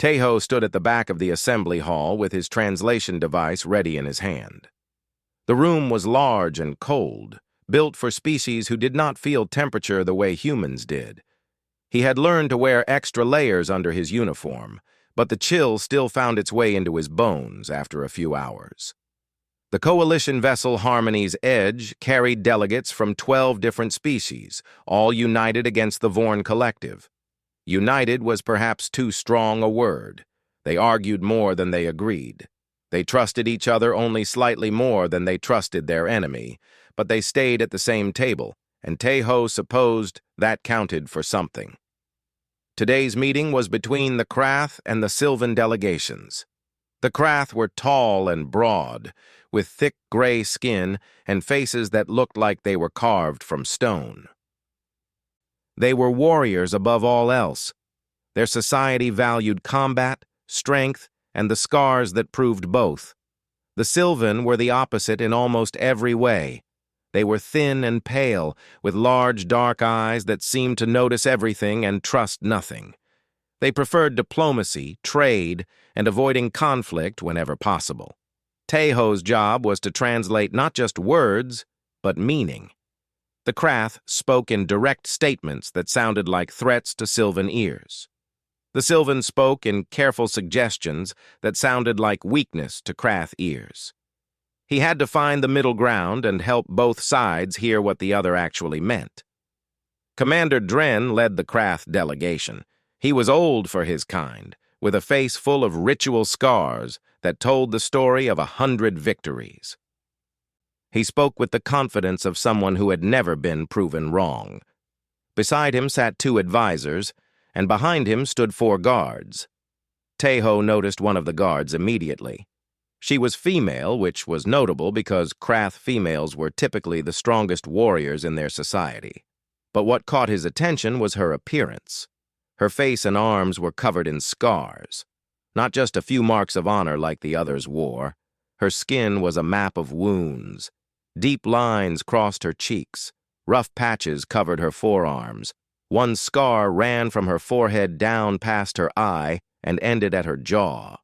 Tejo stood at the back of the assembly hall with his translation device ready in his hand. The room was large and cold, built for species who did not feel temperature the way humans did. He had learned to wear extra layers under his uniform, but the chill still found its way into his bones after a few hours. The coalition vessel Harmony's Edge carried delegates from 12 different species, all united against the Vorn Collective. United was perhaps too strong a word. They argued more than they agreed. They trusted each other only slightly more than they trusted their enemy, but they stayed at the same table, and Tejo supposed that counted for something. Today's meeting was between the Krath and the Sylvan delegations. The Krath were tall and broad, with thick gray skin and faces that looked like they were carved from stone. They were warriors above all else. Their society valued combat, strength, and the scars that proved both. The Sylvan were the opposite in almost every way. They were thin and pale, with large dark eyes that seemed to notice everything and trust nothing. They preferred diplomacy, trade, and avoiding conflict whenever possible. Tejo's job was to translate not just words, but meaning. The Krath spoke in direct statements that sounded like threats to Sylvan ears. The Sylvan spoke in careful suggestions that sounded like weakness to Krath ears. He had to find the middle ground and help both sides hear what the other actually meant. Commander Dren led the Krath delegation. He was old for his kind, with a face full of ritual scars that told the story of 100 victories. He spoke with the confidence of someone who had never been proven wrong. Beside him sat 2 advisors, and behind him stood 4 guards. Tejo noticed one of the guards immediately. She was female, which was notable because Krath females were typically the strongest warriors in their society. But what caught his attention was her appearance. Her face and arms were covered in scars. Not just a few marks of honor like the others wore. Her skin was a map of wounds. Deep lines crossed her cheeks. Rough patches covered her forearms. One scar ran from her forehead down past her eye and ended at her jaw.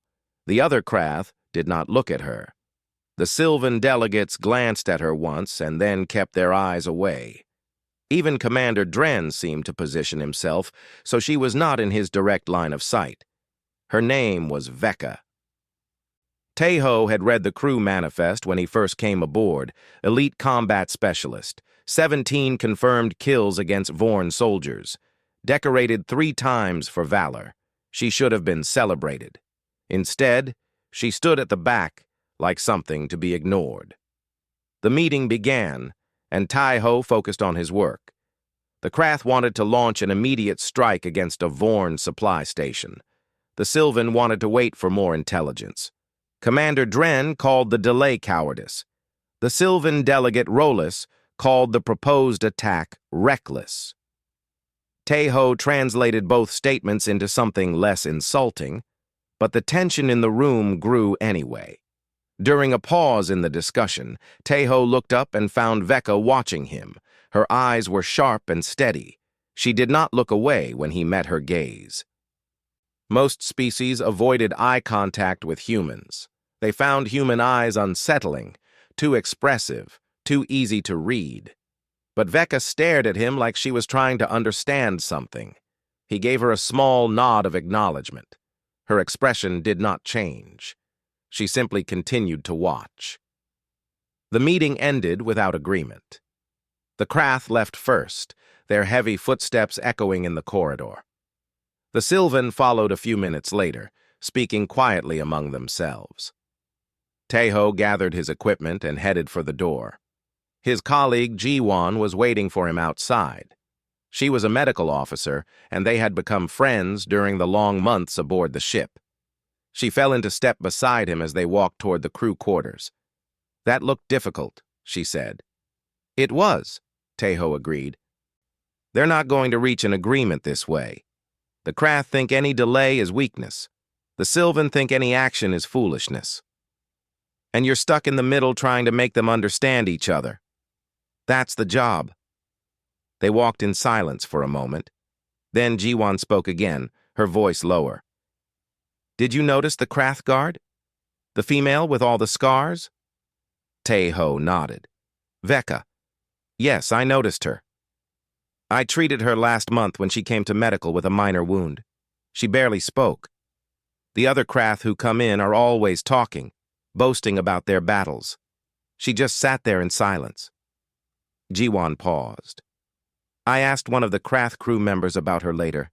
The other Krath did not look at her. The Sylvan delegates glanced at her once and then kept their eyes away. Even Commander Dren seemed to position himself, so she was not in his direct line of sight. Her name was Vecca. Tejo had read the crew manifest when he first came aboard, elite combat specialist, 17 confirmed kills against Vorn soldiers, decorated 3 times for valor. She should have been celebrated. Instead, she stood at the back like something to be ignored. The meeting began, and Tejo focused on his work. The Krath wanted to launch an immediate strike against a Vorn supply station. The Sylvan wanted to wait for more intelligence. Commander Dren called the delay cowardice. The Sylvan delegate Rolus called the proposed attack reckless. Tejo translated both statements into something less insulting, but the tension in the room grew anyway. During a pause in the discussion, Tejo looked up and found Vecca watching him. Her eyes were sharp and steady. She did not look away when he met her gaze. Most species avoided eye contact with humans. They found human eyes unsettling, too expressive, too easy to read. But Vecca stared at him like she was trying to understand something. He gave her a small nod of acknowledgement. Her expression did not change. She simply continued to watch. The meeting ended without agreement. The Krath left first, their heavy footsteps echoing in the corridor. The Sylvan followed a few minutes later, speaking quietly among themselves. Tejo gathered his equipment and headed for the door. His colleague Jiwan was waiting for him outside. She was a medical officer, and they had become friends during the long months aboard the ship. She fell into step beside him as they walked toward the crew quarters. "That looked difficult," she said. "It was," Tejo agreed. "They're not going to reach an agreement this way. The Krath think any delay is weakness. The Sylvan think any action is foolishness. And you're stuck in the middle trying to make them understand each other. That's the job." They walked in silence for a moment. Then Jiwan spoke again, her voice lower. Did you notice the Krath guard? The female with all the scars? Tae-ho nodded. Veka. Yes, I noticed her. I treated her last month when she came to medical with a minor wound. She barely spoke. The other Krath who come in are always talking, boasting about their battles. She just sat there in silence. Jiwon paused. I asked one of the Krath crew members about her later.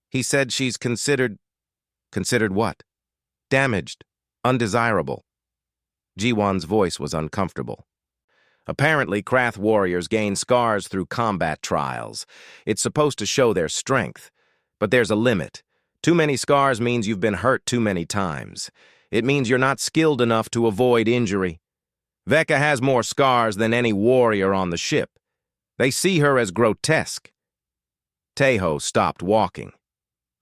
He said she's considered... Considered what? Damaged. Undesirable. Jiwon's voice was uncomfortable. Apparently, Krath warriors gain scars through combat trials. It's supposed to show their strength. But there's a limit. Too many scars means you've been hurt too many times. It means you're not skilled enough to avoid injury. Veka has more scars than any warrior on the ship. They see her as grotesque. Tae-ho stopped walking.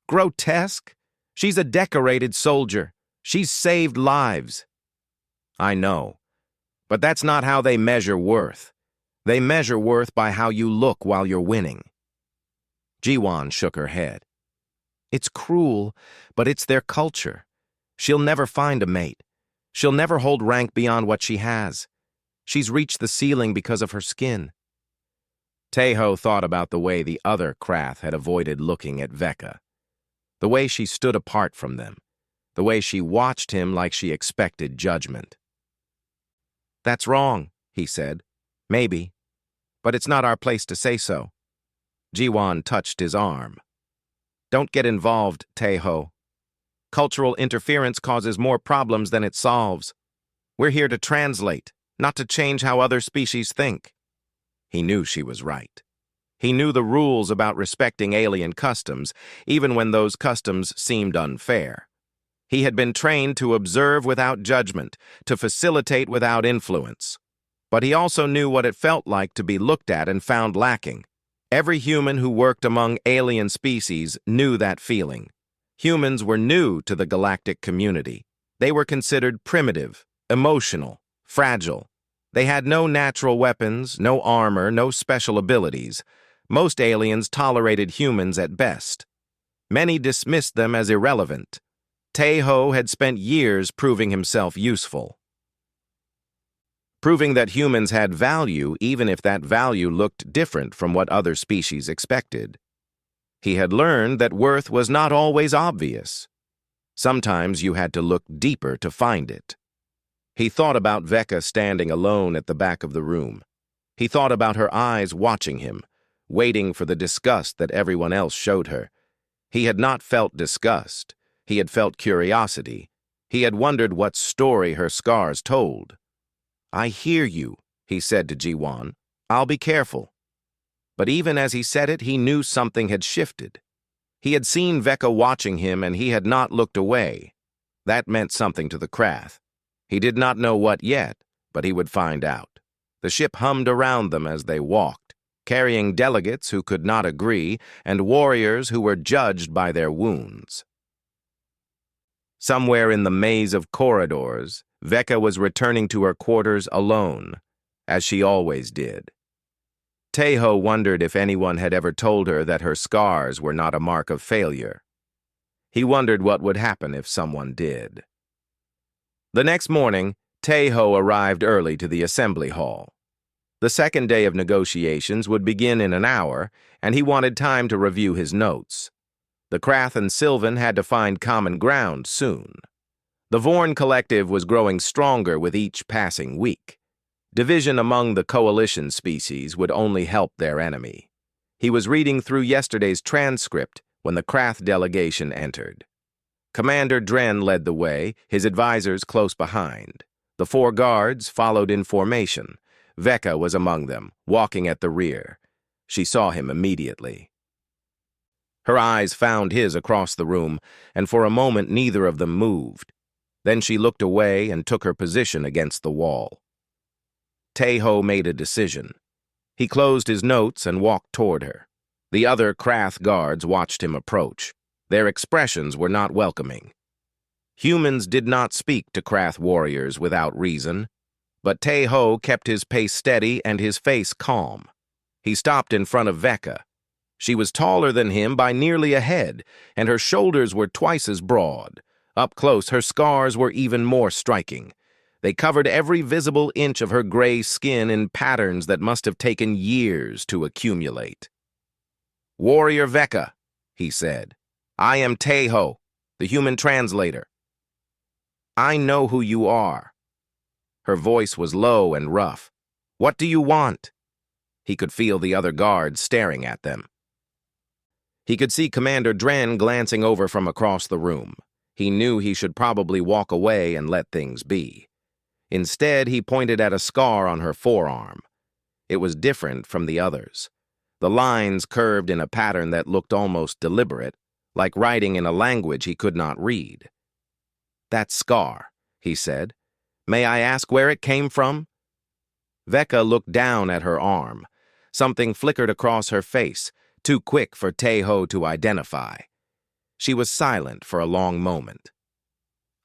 Grotesque? She's a decorated soldier. She's saved lives. I know. But that's not how they measure worth. They measure worth by how you look while you're winning. Jiwon shook her head. It's cruel, but it's their culture. She'll never find a mate. She'll never hold rank beyond what she has. She's reached the ceiling because of her skin. Tae-ho thought about the way the other Krath had avoided looking at Veka. The way she stood apart from them. The way she watched him like she expected judgment. That's wrong, he said. Maybe. But it's not our place to say so. Jiwon touched his arm. Don't get involved, Tae-ho. Cultural interference causes more problems than it solves. We're here to translate, not to change how other species think. He knew she was right. He knew the rules about respecting alien customs, even when those customs seemed unfair. He had been trained to observe without judgment, to facilitate without influence. But he also knew what it felt like to be looked at and found lacking. Every human who worked among alien species knew that feeling. Humans were new to the galactic community. They were considered primitive, emotional, fragile. They had no natural weapons, no armor, no special abilities. Most aliens tolerated humans at best. Many dismissed them as irrelevant. Tae-ho had spent years proving himself useful. Proving that humans had value even if that value looked different from what other species expected. He had learned that worth was not always obvious. Sometimes you had to look deeper to find it. He thought about Veka standing alone at the back of the room. He thought about her eyes watching him, waiting for the disgust that everyone else showed her. He had not felt disgust. He had felt curiosity. He had wondered what story her scars told. I hear you, he said to Jiwon. I'll be careful. But even as he said it, he knew something had shifted. He had seen Veka watching him and he had not looked away. That meant something to the Krath. He did not know what yet, but he would find out. The ship hummed around them as they walked, carrying delegates who could not agree and warriors who were judged by their wounds. Somewhere in the maze of corridors, Veka was returning to her quarters alone, as she always did. Tae-ho wondered if anyone had ever told her that her scars were not a mark of failure. He wondered what would happen if someone did. The next morning, Tae-ho arrived early to the assembly hall. The second day of negotiations would begin in an hour, and he wanted time to review his notes. The Krath and Sylvan had to find common ground soon. The Vorn Collective was growing stronger with each passing week. Division among the coalition species would only help their enemy. He was reading through yesterday's transcript when the Krath delegation entered. Commander Dren led the way, his advisors close behind. The 4 guards followed in formation. Veka was among them, walking at the rear. She saw him immediately. Her eyes found his across the room, and for a moment neither of them moved. Then she looked away and took her position against the wall. Tae-ho made a decision. He closed his notes and walked toward her. The other Krath guards watched him approach. Their expressions were not welcoming. Humans did not speak to Krath warriors without reason, but Tae-ho kept his pace steady and his face calm. He stopped in front of Veka. She was taller than him by nearly a head, and her shoulders were twice as broad. Up close, her scars were even more striking. They covered every visible inch of her gray skin in patterns that must have taken years to accumulate. "Warrior Vecca," he said. "I am Teho, the human translator. I know who you are." Her voice was low and rough. "What do you want?" He could feel the other guards staring at them. He could see Commander Dren glancing over from across the room. He knew he should probably walk away and let things be. Instead, he pointed at a scar on her forearm. It was different from the others. The lines curved in a pattern that looked almost deliberate, like writing in a language he could not read. "That scar," he said. "May I ask where it came from?" Vecca looked down at her arm. Something flickered across her face, too quick for Teho to identify. She was silent for a long moment.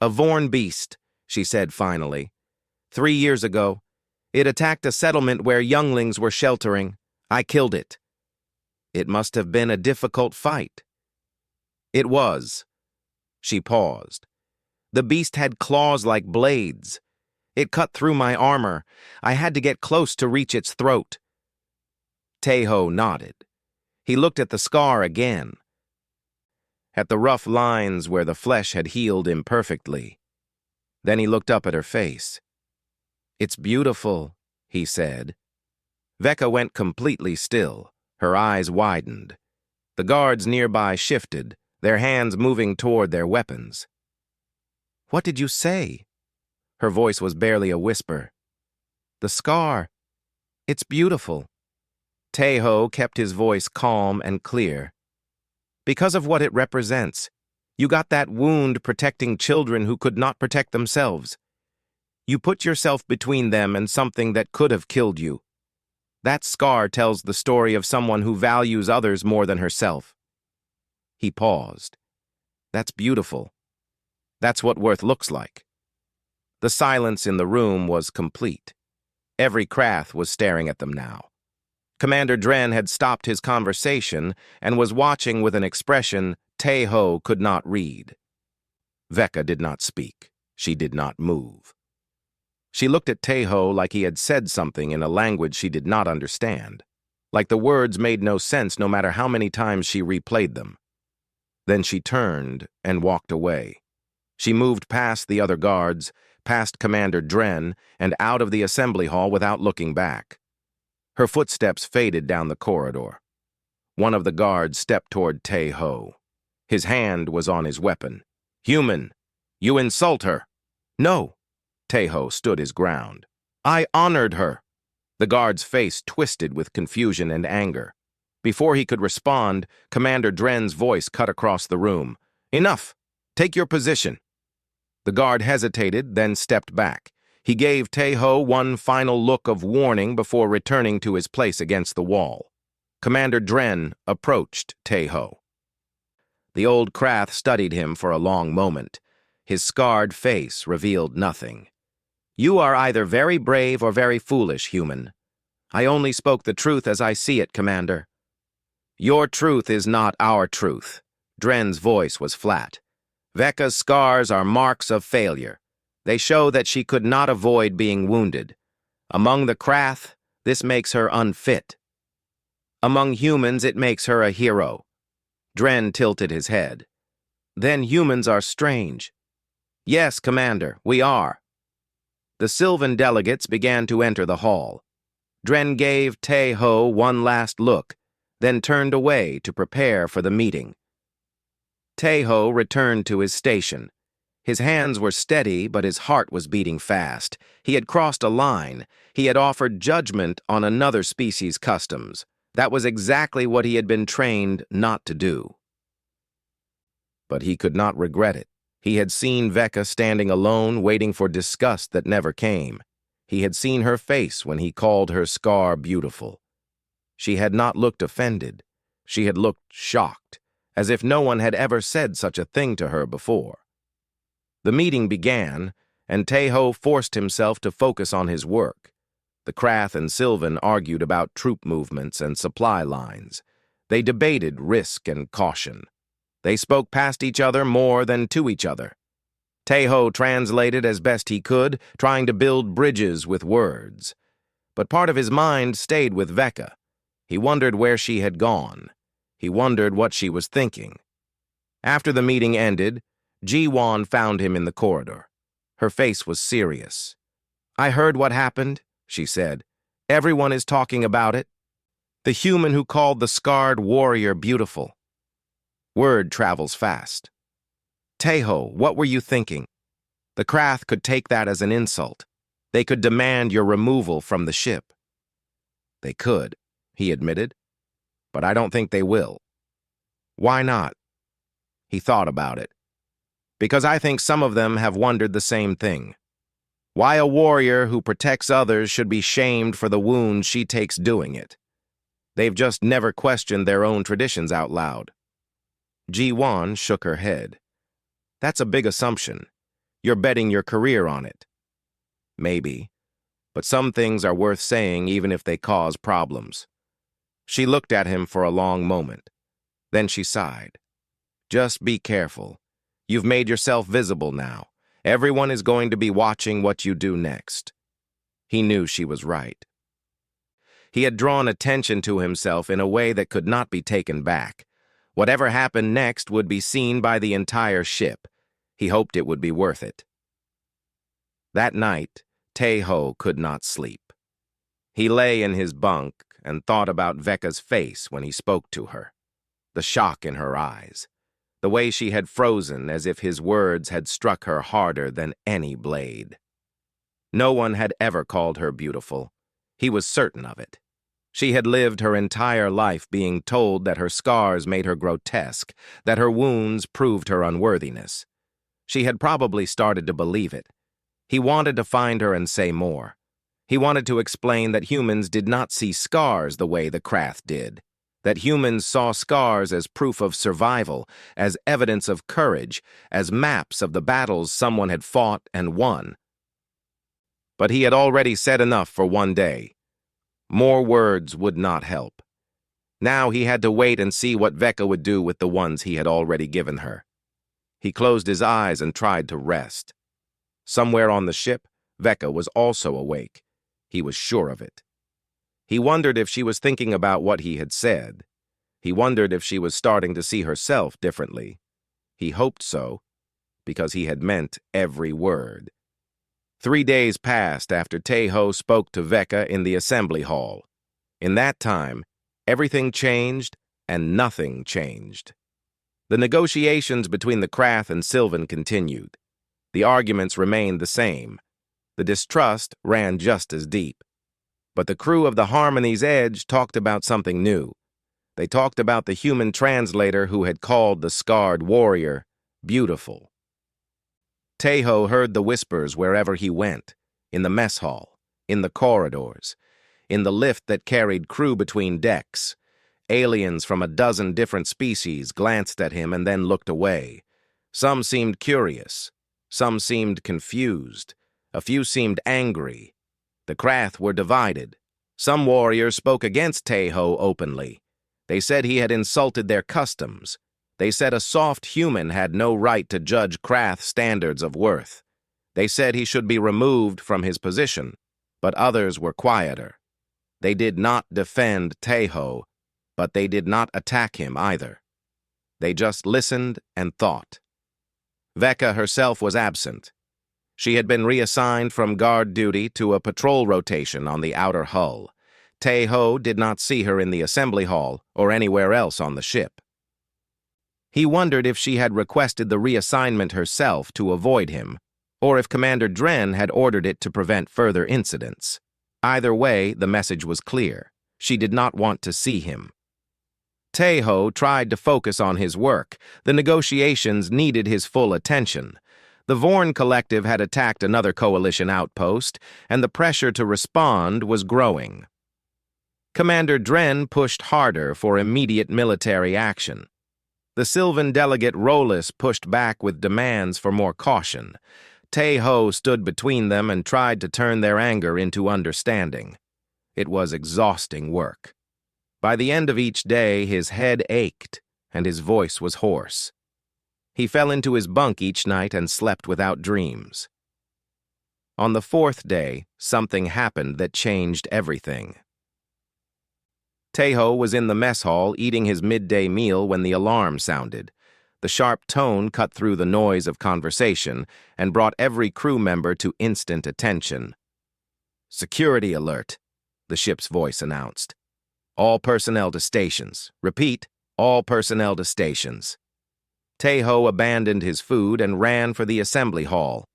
"A Vorn beast," she said finally. 3 years ago, it attacked a settlement where younglings were sheltering. I killed it. It must have been a difficult fight." "It was." She paused. "The beast had claws like blades. It cut through my armor. I had to get close to reach its throat." Teho nodded. He looked at the scar again, at the rough lines where the flesh had healed imperfectly. Then he looked up at her face. "It's beautiful," he said. Vecca went completely still. Her eyes widened. The guards nearby shifted, their hands moving toward their weapons. "What did you say?" Her voice was barely a whisper. "The scar. It's beautiful." Teho kept his voice calm and clear. "Because of what it represents. You got that wound protecting children who could not protect themselves. You put yourself between them and something that could have killed you. That scar tells the story of someone who values others more than herself." He paused. "That's beautiful. That's what worth looks like." The silence in the room was complete. Every Krath was staring at them now. Commander Dren had stopped his conversation and was watching with an expression Teho could not read. Vecca did not speak. She did not move. She looked at Teho like he had said something in a language she did not understand, like the words made no sense no matter how many times she replayed them. Then she turned and walked away. She moved past the other guards, past Commander Dren, and out of the assembly hall without looking back. Her footsteps faded down the corridor. One of the guards stepped toward Teho. His hand was on his weapon. "Human, you insult her." "No." Teho stood his ground. "I honored her." The guard's face twisted with confusion and anger. Before he could respond, Commander Dren's voice cut across the room. "Enough! Take your position." The guard hesitated, then stepped back. He gave Teho one final look of warning before returning to his place against the wall. Commander Dren approached Teho. The old Krath studied him for a long moment. His scarred face revealed nothing. "You are either very brave or very foolish, human. I only spoke the truth as I see it, Commander." "Your truth is not our truth." Dren's voice was flat. "Vecca's scars are marks of failure. They show that she could not avoid being wounded. Among the Krath, this makes her unfit. Among humans, it makes her a hero." Dren tilted his head. "Then humans are strange." "Yes, Commander, we are." The Sylvan delegates began to enter the hall. Dren gave Teho one last look, then turned away to prepare for the meeting. Teho returned to his station. His hands were steady, but his heart was beating fast. He had crossed a line. He had offered judgment on another species' customs. That was exactly what he had been trained not to do. But he could not regret it. He had seen Vecca standing alone, waiting for disgust that never came. He had seen her face when he called her scar beautiful. She had not looked offended. She had looked shocked, as if no one had ever said such a thing to her before. The meeting began, and Teho forced himself to focus on his work. The Krath and Sylvan argued about troop movements and supply lines. They debated risk and caution. They spoke past each other more than to each other. Taeho translated as best he could, trying to build bridges with words. But part of his mind stayed with Vecca. He wondered where she had gone. He wondered what she was thinking. After the meeting ended, Ji-won found him in the corridor. Her face was serious. "I heard what happened," she said. "Everyone is talking about it. The human who called the scarred warrior beautiful." Word travels fast. "Taeho, what were you thinking? The Krath could take that as an insult. They could demand your removal from the ship." "They could," he admitted, "but I don't think they will." "Why not?" He thought about it. "Because I think some of them have wondered the same thing. Why a warrior who protects others should be shamed for the wounds she takes doing it. They've just never questioned their own traditions out loud." Ji-won shook her head. "That's a big assumption. You're betting your career on it." "Maybe, but some things are worth saying even if they cause problems." She looked at him for a long moment. Then she sighed. "Just be careful. You've made yourself visible now. Everyone is going to be watching what you do next." He knew she was right. He had drawn attention to himself in a way that could not be taken back. Whatever happened next would be seen by the entire ship. He hoped it would be worth it. That night, Taeho could not sleep. He lay in his bunk and thought about Vecca's face when he spoke to her. The shock in her eyes. The way she had frozen as if his words had struck her harder than any blade. No one had ever called her beautiful. He was certain of it. She had lived her entire life being told that her scars made her grotesque, that her wounds proved her unworthiness. She had probably started to believe it. He wanted to find her and say more. He wanted to explain that humans did not see scars the way the Krath did. That humans saw scars as proof of survival, as evidence of courage, as maps of the battles someone had fought and won. But he had already said enough for one day. More words would not help. Now he had to wait and see what Vecca would do with the ones he had already given her. He closed his eyes and tried to rest. Somewhere on the ship, Vecca was also awake. He was sure of it. He wondered if she was thinking about what he had said. He wondered if she was starting to see herself differently. He hoped so, because he had meant every word. 3 days passed after Taeho spoke to Vecca in the assembly hall. In that time, everything changed and nothing changed. The negotiations between the Krath and Sylvan continued. The arguments remained the same. The distrust ran just as deep. But the crew of the Harmony's Edge talked about something new. They talked about the human translator who had called the scarred warrior beautiful. Taeho heard the whispers wherever he went, in the mess hall, in the corridors, in the lift that carried crew between decks. Aliens from a dozen different species glanced at him and then looked away. Some seemed curious. Some seemed confused. A few seemed angry. The Krath were divided. Some warriors spoke against Taeho openly. They said he had insulted their customs. They said a soft human had no right to judge Krath standards of worth. They said he should be removed from his position, but others were quieter. They did not defend Taeho, but they did not attack him either. They just listened and thought. Vecca herself was absent. She had been reassigned from guard duty to a patrol rotation on the outer hull. Taeho did not see her in the assembly hall or anywhere else on the ship. He wondered if she had requested the reassignment herself to avoid him, or if Commander Dren had ordered it to prevent further incidents. Either way, the message was clear. She did not want to see him. Taeho tried to focus on his work. The negotiations needed his full attention. The Vorn Collective had attacked another coalition outpost, and the pressure to respond was growing. Commander Dren pushed harder for immediate military action. The Sylvan delegate Rolus pushed back with demands for more caution. Taeho stood between them and tried to turn their anger into understanding. It was exhausting work. By the end of each day, his head ached, and his voice was hoarse. He fell into his bunk each night and slept without dreams. On the fourth day, something happened that changed everything. Tejo was in the mess hall eating his midday meal when the alarm sounded. The sharp tone cut through the noise of conversation and brought every crew member to instant attention. "Security alert," the ship's voice announced. "All personnel to stations. Repeat, all personnel to stations." Tejo abandoned his food and ran for the assembly hall.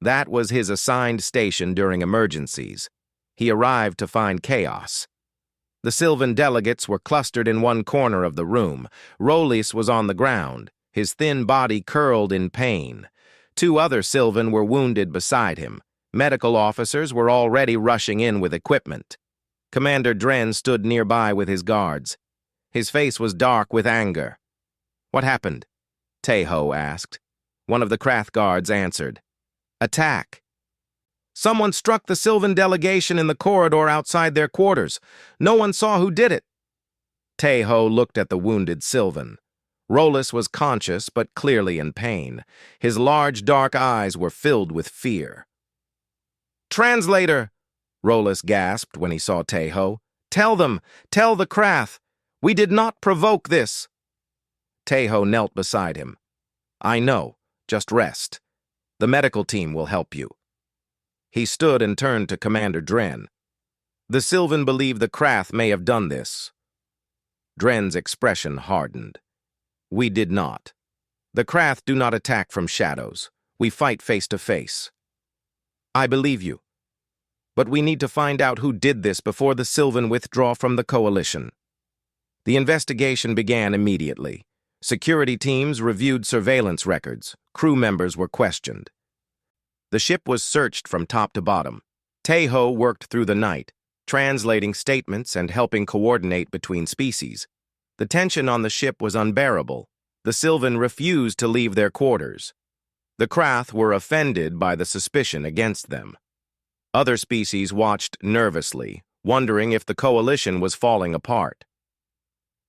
That was his assigned station during emergencies. He arrived to find chaos. The Sylvan delegates were clustered in one corner of the room. Rolis was on the ground, his thin body curled in pain. Two other Sylvan were wounded beside him. Medical officers were already rushing in with equipment. Commander Dren stood nearby with his guards. His face was dark with anger. "What happened?" Tejo asked. One of the Krath guards answered. "Attack." "Someone struck the Sylvan delegation in the corridor outside their quarters. No one saw who did it." Tejo looked at the wounded Sylvan. Rolis was conscious but clearly in pain. His large dark eyes were filled with fear. "Translator," Rolis gasped when he saw Tejo. Tell the Krath. We did not provoke this." Tejo knelt beside him. "I know, just rest. The medical team will help you." He stood and turned to Commander Dren. "The Sylvan believe the Krath may have done this." Dren's expression hardened. "We did not. The Krath do not attack from shadows. We fight face to face." "I believe you. But we need to find out who did this before the Sylvan withdraw from the coalition." The investigation began immediately. Security teams reviewed surveillance records. Crew members were questioned. The ship was searched from top to bottom. Tejo worked through the night, translating statements and helping coordinate between species. The tension on the ship was unbearable. The Sylvan refused to leave their quarters. The Krath were offended by the suspicion against them. Other species watched nervously, wondering if the coalition was falling apart.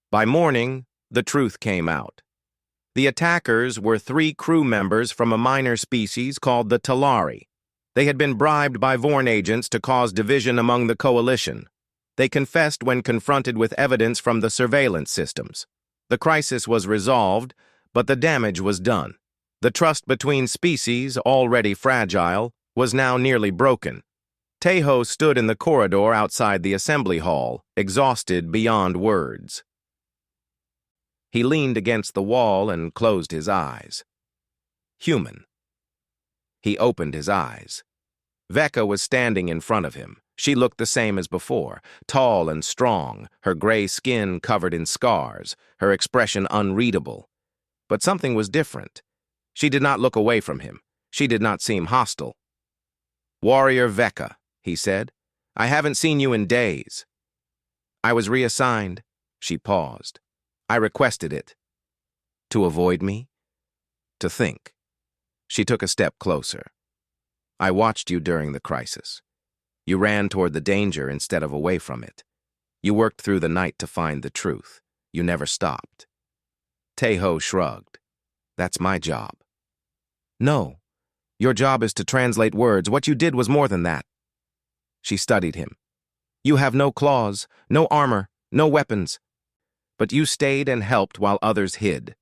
By morning, the truth came out. The attackers were 3 crew members from a minor species called the Talari. They had been bribed by Vorn agents to cause division among the coalition. They confessed when confronted with evidence from the surveillance systems. The crisis was resolved, but the damage was done. The trust between species, already fragile, was now nearly broken. Tejo stood in the corridor outside the assembly hall, exhausted beyond words. He leaned against the wall and closed his eyes. Human. He opened his eyes. Veka was standing in front of him. She looked the same as before, tall and strong, her gray skin covered in scars, her expression unreadable. But something was different. She did not look away from him. She did not seem hostile. "Warrior Veka," he said. "I haven't seen you in days." "I was reassigned." She paused. "I requested it." "To avoid me?" "To think." She took a step closer. "I watched you during the crisis. You ran toward the danger instead of away from it. You worked through the night to find the truth. You never stopped." Tejo shrugged. "That's my job." "No. Your job is to translate words. What you did was more than that." She studied him. "You have no claws, no armor, no weapons. But you stayed and helped while others hid.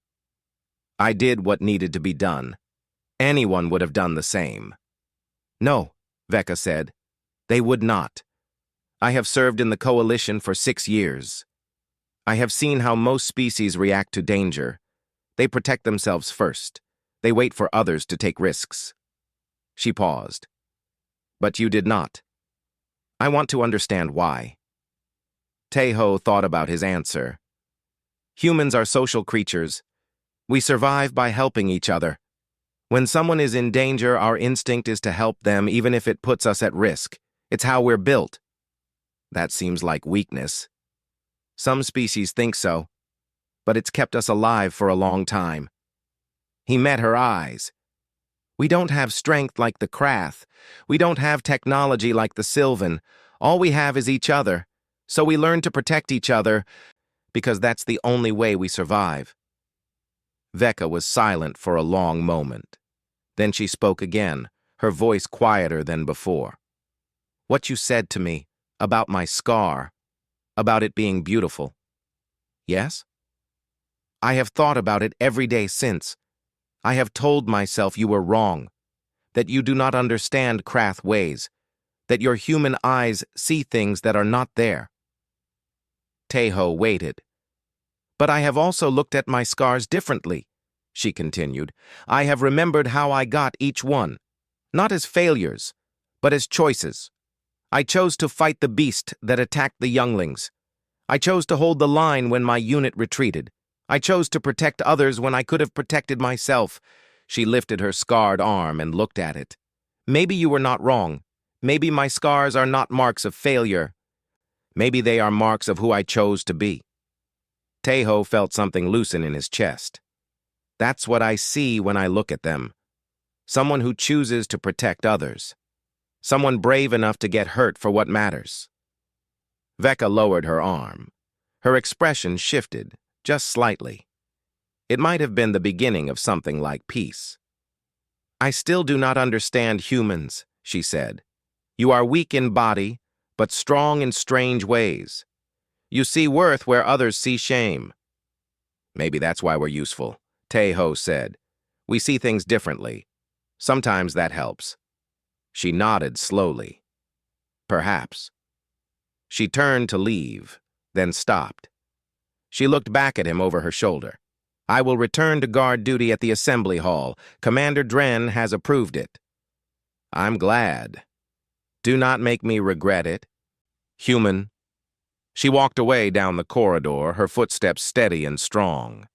I did what needed to be done. Anyone would have done the same." "No," Veka said. "They would not. I have served in the coalition for 6 years. I have seen how most species react to danger. They protect themselves first. They wait for others to take risks." She paused. "But you did not. I want to understand why." Tejo thought about his answer. "Humans are social creatures. We survive by helping each other. When someone is in danger, our instinct is to help them even if it puts us at risk. It's how we're built." "That seems like weakness." "Some species think so, but it's kept us alive for a long time." He met her eyes. "We don't have strength like the Krath. We don't have technology like the Sylvan. All we have is each other. So we learn to protect each other, because that's the only way we survive." Veka was silent for a long moment. Then she spoke again, her voice quieter than before. What you said to me, about my scar, about it being beautiful. Yes? I have thought about it every day since. I have told myself you were wrong, that you do not understand Krath ways, that your human eyes see things that are not there. Teho waited. But I have also looked at my scars differently, she continued. I have remembered how I got each one, not as failures, but as choices. I chose to fight the beast that attacked the younglings. I chose to hold the line when my unit retreated. I chose to protect others when I could have protected myself. She lifted her scarred arm and looked at it. Maybe you were not wrong. Maybe my scars are not marks of failure. Maybe they are marks of who I chose to be. Teho felt something loosen in his chest. That's what I see when I look at them. Someone who chooses to protect others. Someone brave enough to get hurt for what matters. Veka lowered her arm. Her expression shifted, just slightly. It might have been the beginning of something like peace. I still do not understand humans, she said. You are weak in body, but strong in strange ways. You see worth where others see shame. Maybe that's why we're useful, Teho said. We see things differently. Sometimes that helps. She nodded slowly. Perhaps. She turned to leave, then stopped. She looked back at him over her shoulder. I will return to guard duty at the assembly hall. Commander Dren has approved it. I'm glad. Do not make me regret it. Human. She walked away down the corridor, her footsteps steady and strong.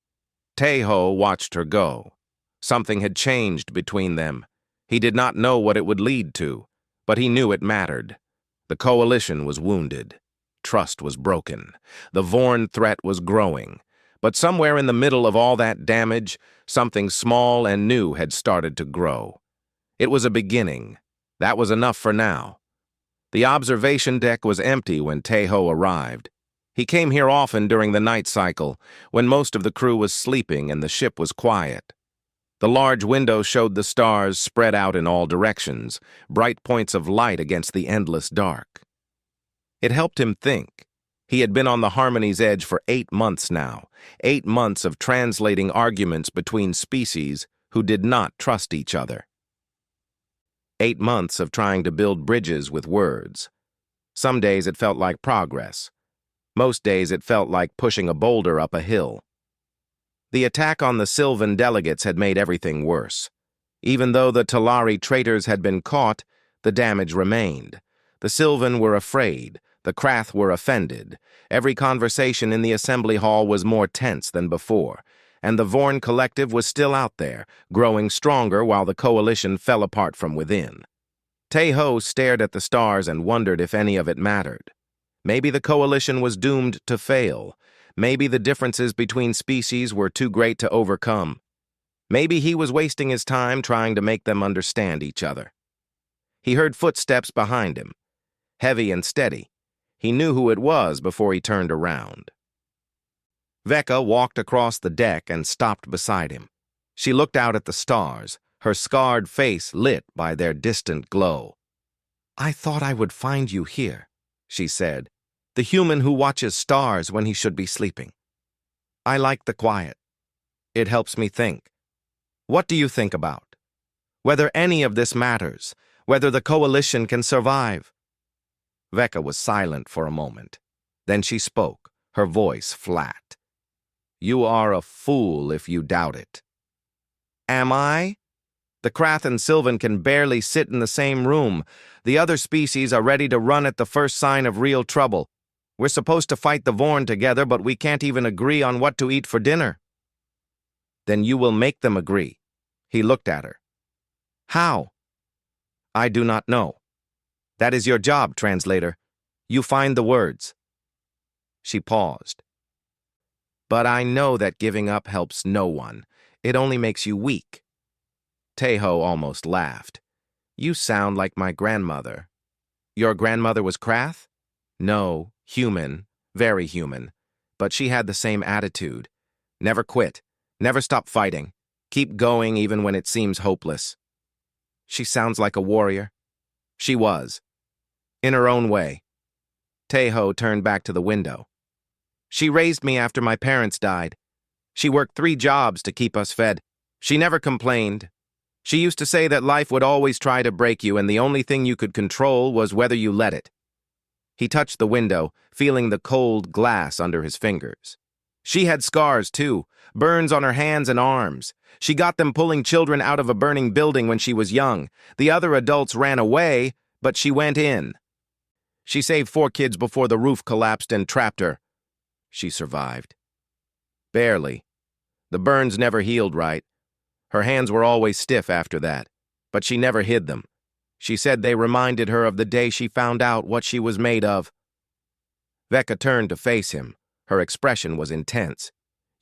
Teho watched her go. Something had changed between them. He did not know what it would lead to, but he knew it mattered. The coalition was wounded. Trust was broken. The Vorn threat was growing. But somewhere in the middle of all that damage, something small and new had started to grow. It was a beginning. That was enough for now. The observation deck was empty when Teho arrived. He came here often during the night cycle, when most of the crew was sleeping and the ship was quiet. The large window showed the stars spread out in all directions, bright points of light against the endless dark. It helped him think. He had been on the Harmony's edge for 8 months now, 8 months of translating arguments between species who did not trust each other. 8 months of trying to build bridges with words. Some days it felt like progress. Most days it felt like pushing a boulder up a hill. The attack on the Sylvan delegates had made everything worse. Even though the Talari traitors had been caught, the damage remained. The Sylvan were afraid. The Krath were offended. Every conversation in the assembly hall was more tense than before, and the Vorn collective was still out there, growing stronger while the coalition fell apart from within. Teho stared at the stars and wondered if any of it mattered. Maybe the coalition was doomed to fail. Maybe the differences between species were too great to overcome. Maybe he was wasting his time trying to make them understand each other. He heard footsteps behind him, heavy and steady. He knew who it was before he turned around. Veka walked across the deck and stopped beside him. She looked out at the stars, her scarred face lit by their distant glow. I thought I would find you here, she said, the human who watches stars when he should be sleeping. I like the quiet. It helps me think. What do you think about? Whether any of this matters, whether the coalition can survive? Veka was silent for a moment. Then she spoke, her voice flat. You are a fool if you doubt it. Am I? The Krath and Sylvan can barely sit in the same room. The other species are ready to run at the first sign of real trouble. We're supposed to fight the Vorn together, but we can't even agree on what to eat for dinner. Then you will make them agree. He looked at her. How? I do not know. That is your job, translator. You find the words. She paused. But I know that giving up helps no one. It only makes you weak. Teho almost laughed. You sound like my grandmother. Your grandmother was Krath? No, human, very human. But she had the same attitude. Never quit, Never stop fighting. Keep going even when it seems hopeless. She sounds like a warrior. She was. In her own way. Teho turned back to the window. She raised me after my parents died. She worked 3 jobs to keep us fed. She never complained. She used to say that life would always try to break you and the only thing you could control was whether you let it. He touched the window, feeling the cold glass under his fingers. She had scars, too, burns on her hands and arms. She got them pulling children out of a burning building when she was young. The other adults ran away, but she went in. She saved 4 kids before the roof collapsed and trapped her. She survived. Barely. The burns never healed right. Her hands were always stiff after that, but she never hid them. She said they reminded her of the day she found out what she was made of. Vecca turned to face him. Her expression was intense.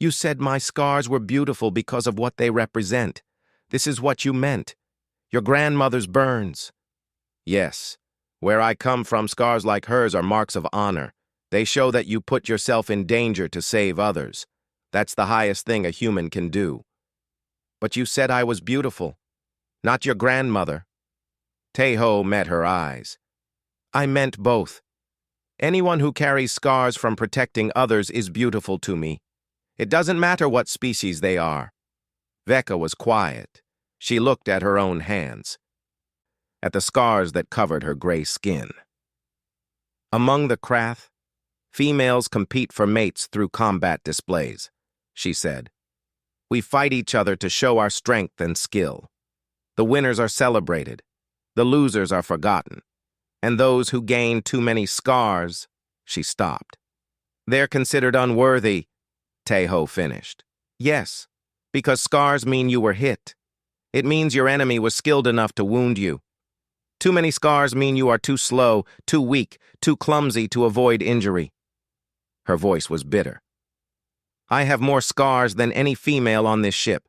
You said my scars were beautiful because of what they represent. This is what you meant. Your grandmother's burns. Yes. Where I come from, scars like hers are marks of honor. They show that you put yourself in danger to save others. That's the highest thing a human can do. But you said I was beautiful. Not your grandmother. Teho met her eyes. I meant both. Anyone who carries scars from protecting others is beautiful to me. It doesn't matter what species they are. Vecca was quiet. She looked at her own hands, at the scars that covered her gray skin. Among the Krath, females compete for mates through combat displays, she said. We fight each other to show our strength and skill. The winners are celebrated. The losers are forgotten. And those who gain too many scars, she stopped. They're considered unworthy, Teho finished. Yes, because scars mean you were hit. It means your enemy was skilled enough to wound you. Too many scars mean you are too slow, too weak, too clumsy to avoid injury. Her voice was bitter. I have more scars than any female on this ship.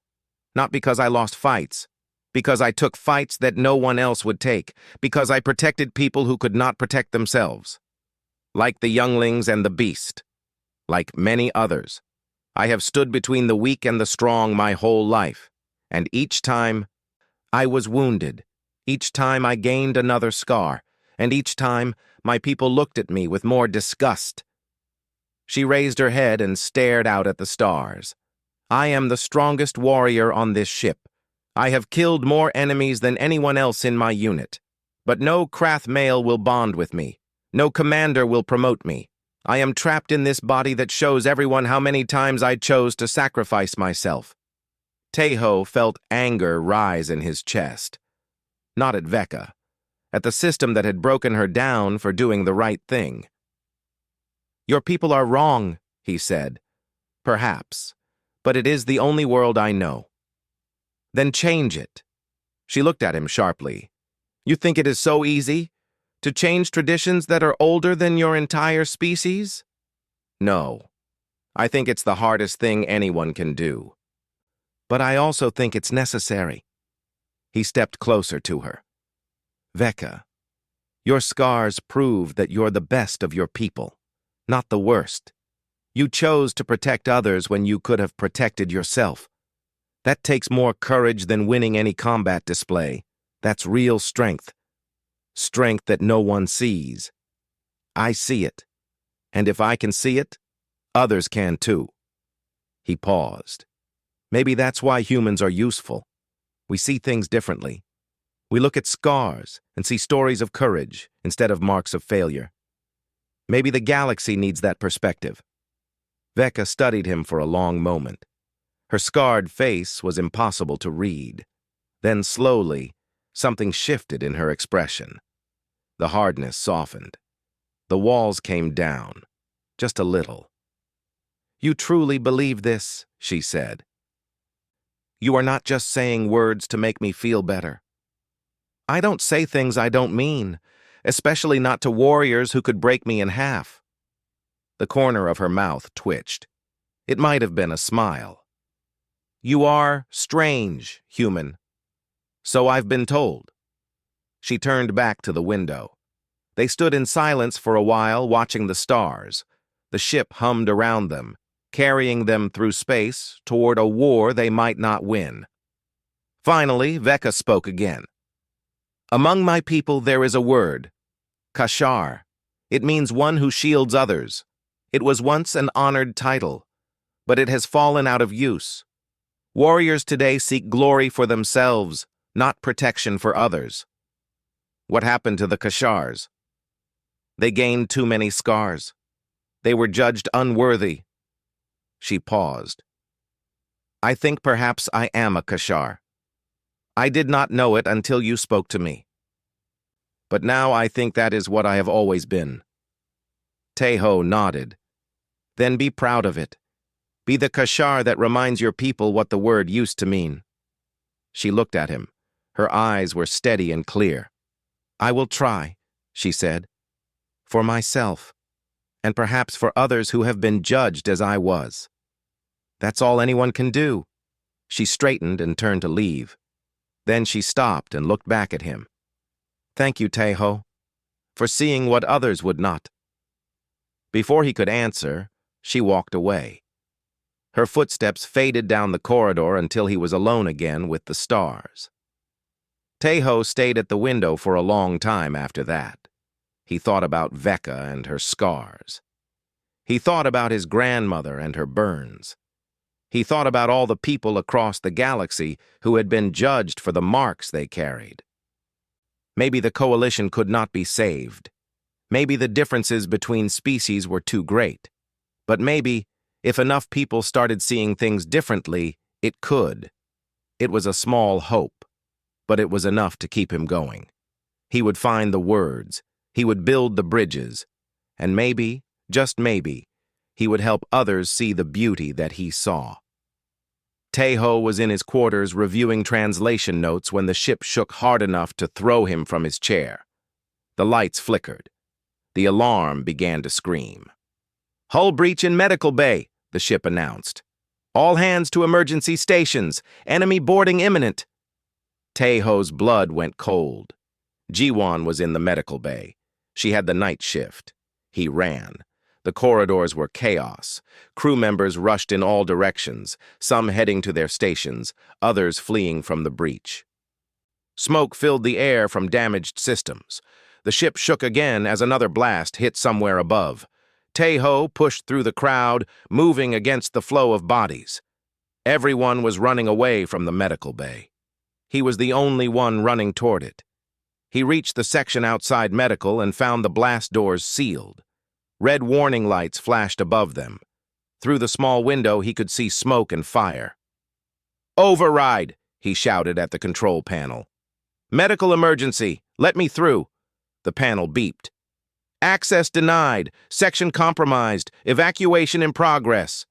Not because I lost fights. Because I took fights that no one else would take. Because I protected people who could not protect themselves. Like the younglings and the beast. Like many others. I have stood between the weak and the strong my whole life. And each time, I was wounded. Each time I gained another scar. And each time, my people looked at me with more disgust. She raised her head and stared out at the stars. I am the strongest warrior on this ship. I have killed more enemies than anyone else in my unit. But no Krath male will bond with me. No commander will promote me. I am trapped in this body that shows everyone how many times I chose to sacrifice myself. Teho felt anger rise in his chest. Not at Vecca. At the system that had broken her down for doing the right thing. Your people are wrong, he said. Perhaps. But it is the only world I know. Then change it. She looked at him sharply. You think it is so easy? To change traditions that are older than your entire species? No. I think it's the hardest thing anyone can do. But I also think it's necessary. He stepped closer to her. Vecca, your scars prove that you're the best of your people, not the worst. You chose to protect others when you could have protected yourself. That takes more courage than winning any combat display. That's real strength. Strength that no one sees. I see it. And if I can see it, others can too. He paused. Maybe that's why humans are useful. We see things differently. We look at scars and see stories of courage instead of marks of failure. Maybe the galaxy needs that perspective. Vecca studied him for a long moment. Her scarred face was impossible to read. Then slowly, something shifted in her expression. The hardness softened. The walls came down, just a little. You truly believe this, she said. You are not just saying words to make me feel better. I don't say things I don't mean, especially not to warriors who could break me in half. The corner of her mouth twitched. It might have been a smile. You are strange, human. So I've been told. She turned back to the window. They stood in silence for a while, watching the stars. The ship hummed around them. carrying them through space toward a war they might not win. Finally, Vecca spoke again. Among my people there is a word, Kashar. It means one who shields others. It was once an honored title, but it has fallen out of use. Warriors today seek glory for themselves, not protection for others. What happened to the Kashars? They gained too many scars. They were judged unworthy. She paused. I think perhaps I am a Kashar. I did not know it until you spoke to me. But now I think that is what I have always been. Teho nodded. Then be proud of it. Be the Kashar that reminds your people what the word used to mean. She looked at him. Her eyes were steady and clear. I will try, she said. For myself, and perhaps for others who have been judged as I was. That's all anyone can do. She straightened and turned to leave. Then she stopped and looked back at him. Thank you, Teho, for seeing what others would not. Before he could answer, she walked away. Her footsteps faded down the corridor until he was alone again with the stars. Teho stayed at the window for a long time after that. He thought about Vecca and her scars. He thought about his grandmother and her burns. He thought about all the people across the galaxy who had been judged for the marks they carried. Maybe the coalition could not be saved. Maybe the differences between species were too great. But maybe, if enough people started seeing things differently, it could. It was a small hope, but it was enough to keep him going. He would find the words, he would build the bridges, and maybe, just maybe, he would help others see the beauty that he saw. Teho was in his quarters reviewing translation notes when the ship shook hard enough to throw him from his chair. The lights flickered. The alarm began to scream. Hull breach in medical bay, the ship announced. All hands to emergency stations. Enemy boarding imminent. Teho's blood went cold. Jiwan was in the medical bay. She had the night shift. He ran. The corridors were chaos. Crew members rushed in all directions, some heading to their stations, others fleeing from the breach. Smoke filled the air from damaged systems. The ship shook again as another blast hit somewhere above. Teho pushed through the crowd, moving against the flow of bodies. Everyone was running away from the medical bay. He was the only one running toward it. He reached the section outside medical and found the blast doors sealed. Red warning lights flashed above them. Through the small window, he could see smoke and fire. Override, he shouted at the control panel. Medical emergency, let me through. The panel beeped. Access denied, section compromised, evacuation in progress.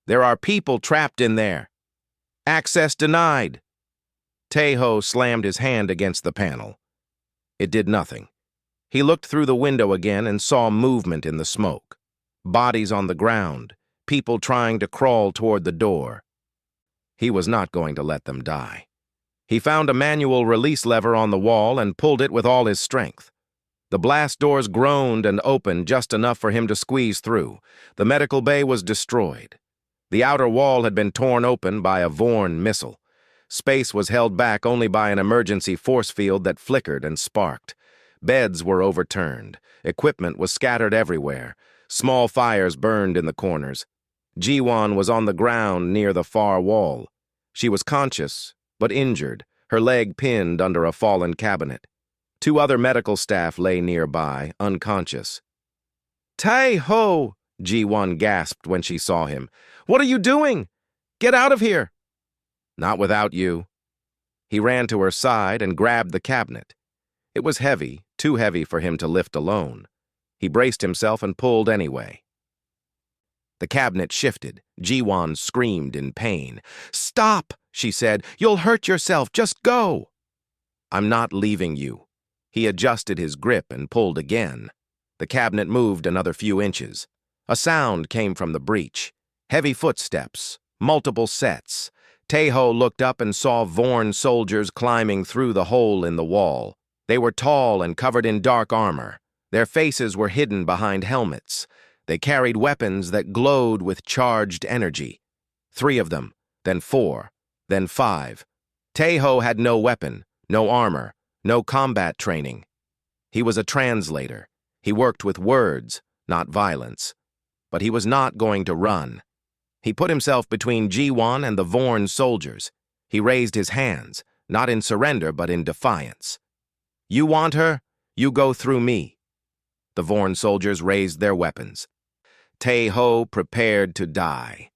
There are people trapped in there. Access denied. Teho slammed his hand against the panel. It did nothing. He looked through the window again and saw movement in the smoke. Bodies on the ground, people trying to crawl toward the door. He was not going to let them die. He found a manual release lever on the wall and pulled it with all his strength. The blast doors groaned and opened just enough for him to squeeze through. The medical bay was destroyed. The outer wall had been torn open by a Vorn missile. Space was held back only by an emergency force field that flickered and sparked. Beds were overturned. Equipment was scattered everywhere. Small fires burned in the corners. Jiwan was on the ground near the far wall. She was conscious, but injured, her leg pinned under a fallen cabinet. 2 other medical staff lay nearby, unconscious. Teho! Jiwan gasped when she saw him. What are you doing? Get out of here! Not without you. He ran to her side and grabbed the cabinet. It was heavy, too heavy for him to lift alone. He braced himself and pulled anyway. The cabinet shifted. Jiwan screamed in pain. Stop, she said. You'll hurt yourself. Just go. I'm not leaving you. He adjusted his grip and pulled again. The cabinet moved another few inches. A sound came from the breach. Heavy footsteps, multiple sets. Teho looked up and saw Vorn soldiers climbing through the hole in the wall. They were tall and covered in dark armor. Their faces were hidden behind helmets. They carried weapons that glowed with charged energy. 3 of them, then 4, then 5. Taeho had no weapon, no armor, no combat training. He was a translator. He worked with words, not violence. But he was not going to run. He put himself between Ji-won and the Vorn soldiers. He raised his hands, not in surrender but in defiance. You want her? You go through me. The Vorn soldiers raised their weapons. Taeho prepared to die.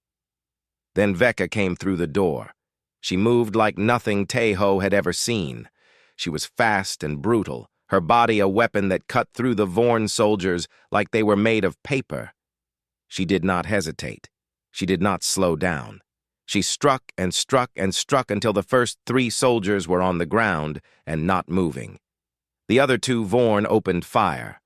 Then Vecca came through the door. She moved like nothing Taeho had ever seen. She was fast and brutal, her body a weapon that cut through the Vorn soldiers like they were made of paper. She did not hesitate. She did not slow down. She struck and struck and struck until the first 3 soldiers were on the ground and not moving. The other 2 Vorn opened fire.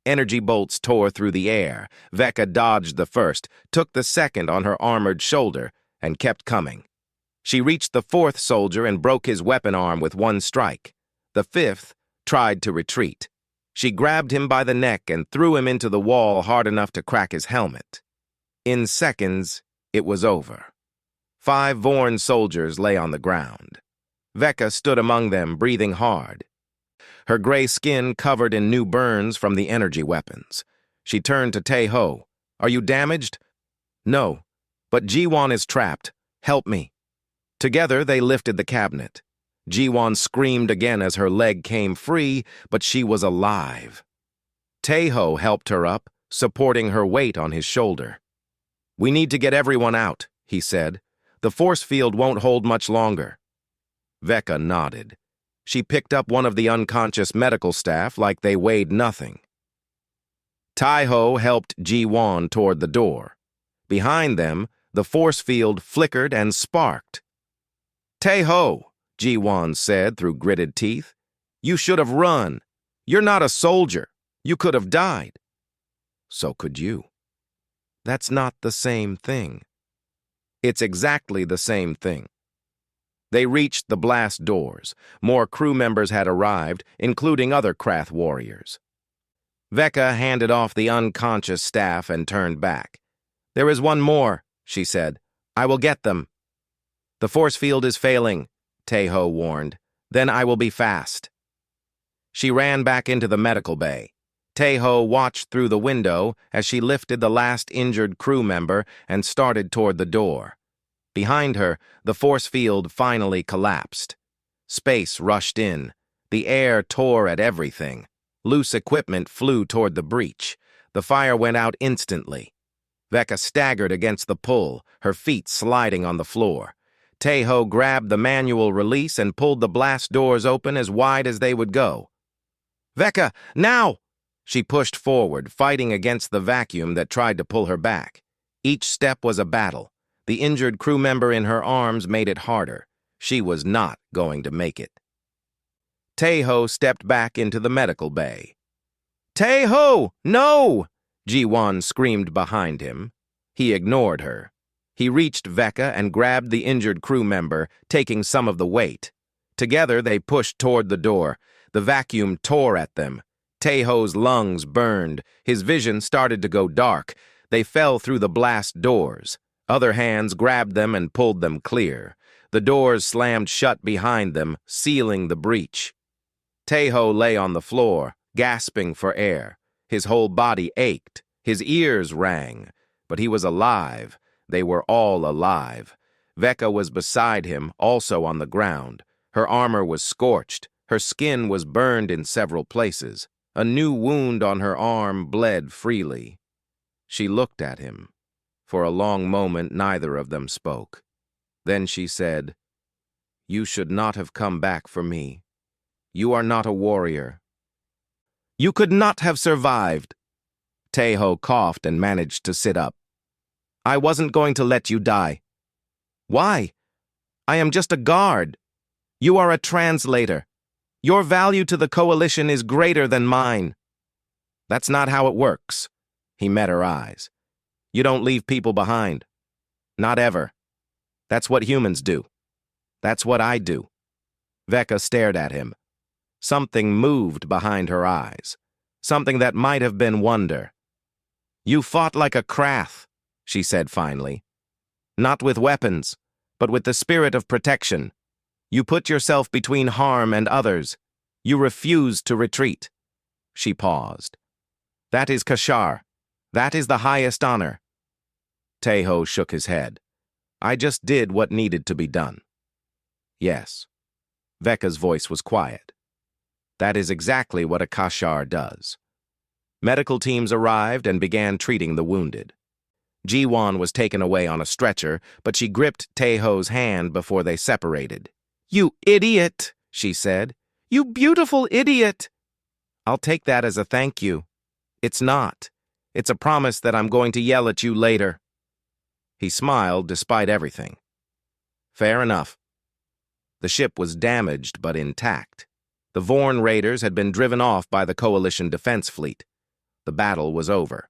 Energy bolts tore through the air. Vecca dodged the first, took the second on her armored shoulder, and kept coming. She reached the 4th soldier and broke his weapon arm with 1 strike. The 5th tried to retreat. She grabbed him by the neck and threw him into the wall hard enough to crack his helmet. In seconds, it was over. 5 Vorn soldiers lay on the ground. Vecca stood among them, breathing hard. Her gray skin covered in new burns from the energy weapons. She turned to Taeho. Are you damaged? No, but Ji-won is trapped. Help me. Together, they lifted the cabinet. Ji-won screamed again as her leg came free, but she was alive. Taeho helped her up, supporting her weight on his shoulder. We need to get everyone out, he said. The force field won't hold much longer. Vecca nodded. She picked up one of the unconscious medical staff like they weighed nothing. Taeho helped Ji-won toward the door. Behind them, the force field flickered and sparked. Taeho, Ji-won said through gritted teeth. You should have run. You're not a soldier. You could have died. So could you. That's not the same thing. It's exactly the same thing. They reached the blast doors. More crew members had arrived, including other Krath warriors. Vecca handed off the unconscious staff and turned back. There is one more, she said. I will get them. The force field is failing, Taeho warned. Then I will be fast. She ran back into the medical bay. Taeho watched through the window as she lifted the last injured crew member and started toward the door. Behind her, the force field finally collapsed. Space rushed in. The air tore at everything. Loose equipment flew toward the breach. The fire went out instantly. Vecca staggered against the pull, her feet sliding on the floor. Taeho grabbed the manual release and pulled the blast doors open as wide as they would go. Vecca, now! She pushed forward, fighting against the vacuum that tried to pull her back. Each step was a battle. The injured crew member in her arms made it harder. She was not going to make it. Taeho stepped back into the medical bay. Taeho, no! Ji-won screamed behind him. He ignored her. He reached Vecca and grabbed the injured crew member, taking some of the weight. Together, they pushed toward the door. The vacuum tore at them. Taeho's lungs burned. His vision started to go dark. They fell through the blast doors. Other hands grabbed them and pulled them clear. The doors slammed shut behind them, sealing the breach. Taeho lay on the floor, gasping for air. His whole body ached. His ears rang. But he was alive. They were all alive. Vecca was beside him, also on the ground. Her armor was scorched. Her skin was burned in several places. A new wound on her arm bled freely. She looked at him. For a long moment, neither of them spoke. Then she said, You should not have come back for me. You are not a warrior. You could not have survived. Taeho coughed and managed to sit up. I wasn't going to let you die. Why? I am just a guard. You are a translator. Your value to the coalition is greater than mine. That's not how it works. He met her eyes. You don't leave people behind. Not ever. That's what humans do. That's what I do. Vecca stared at him. Something moved behind her eyes. Something that might have been wonder. You fought like a Krath, she said finally. Not with weapons, but with the spirit of protection. You put yourself between harm and others. You refused to retreat. She paused. That is Kashar. That is the highest honor. Teho shook his head. I just did what needed to be done. Yes. Veka's voice was quiet. That is exactly what a Kashar does. Medical teams arrived and began treating the wounded. Jiwan was taken away on a stretcher, but she gripped Teho's hand before they separated. You idiot, she said. You beautiful idiot. I'll take that as a thank you. It's not. It's a promise that I'm going to yell at you later. He smiled despite everything. Fair enough. The ship was damaged but intact. The Vorn raiders had been driven off by the Coalition defense fleet. The battle was over.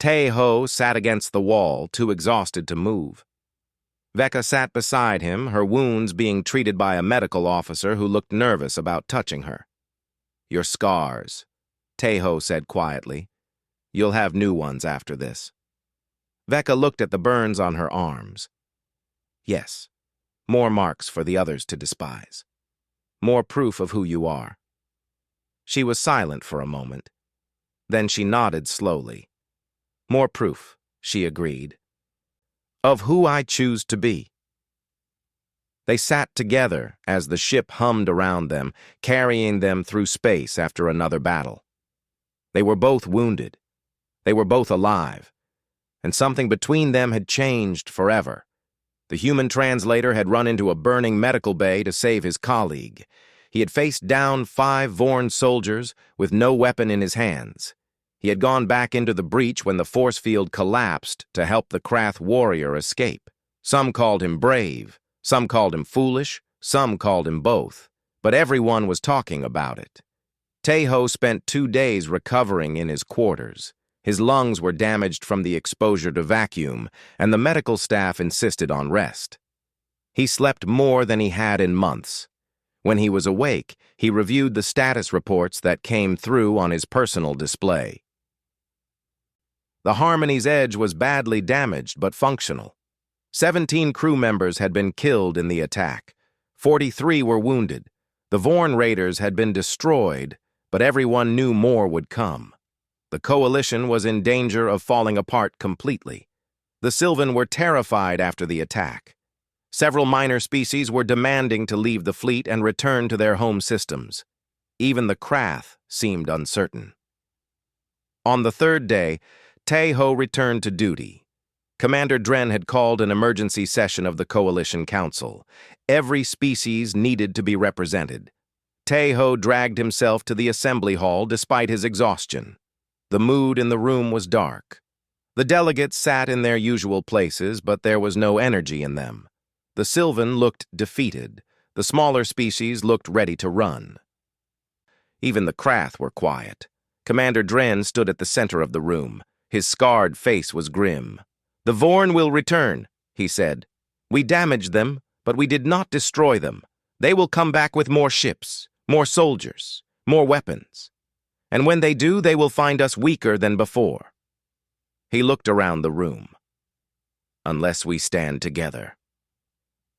Teho sat against the wall, too exhausted to move. Veka sat beside him, her wounds being treated by a medical officer who looked nervous about touching her. Your scars, Teho said quietly. You'll have new ones after this. Veka looked at the burns on her arms. Yes, more marks for the others to despise. More proof of who you are. She was silent for a moment. Then she nodded slowly. More proof, she agreed. Of who I choose to be. They sat together as the ship hummed around them, carrying them through space after another battle. They were both wounded. They were both alive. And something between them had changed forever. The human translator had run into a burning medical bay to save his colleague. He had faced down 5 Vorn soldiers with no weapon in his hands. He had gone back into the breach when the force field collapsed to help the Krath warrior escape. Some called him brave, some called him foolish, some called him both. But everyone was talking about it. Teho spent 2 days recovering in his quarters. His lungs were damaged from the exposure to vacuum, and the medical staff insisted on rest. He slept more than he had in months. When he was awake, he reviewed the status reports that came through on his personal display. The Harmony's Edge was badly damaged but functional. 17 crew members had been killed in the attack. 43 were wounded. The Vorn raiders had been destroyed, but everyone knew more would come. The Coalition was in danger of falling apart completely. The Sylvan were terrified after the attack. Several minor species were demanding to leave the fleet and return to their home systems. Even the Krath seemed uncertain. On the 3rd day, Teho returned to duty. Commander Dren had called an emergency session of the Coalition Council. Every species needed to be represented. Teho dragged himself to the assembly hall despite his exhaustion. The mood in the room was dark. The delegates sat in their usual places, but there was no energy in them. The Sylvan looked defeated. The smaller species looked ready to run. Even the Krath were quiet. Commander Dren stood at the center of the room. His scarred face was grim. The Vorn will return, he said. We damaged them, but we did not destroy them. They will come back with more ships, more soldiers, more weapons. And when they do, they will find us weaker than before. He looked around the room. Unless we stand together.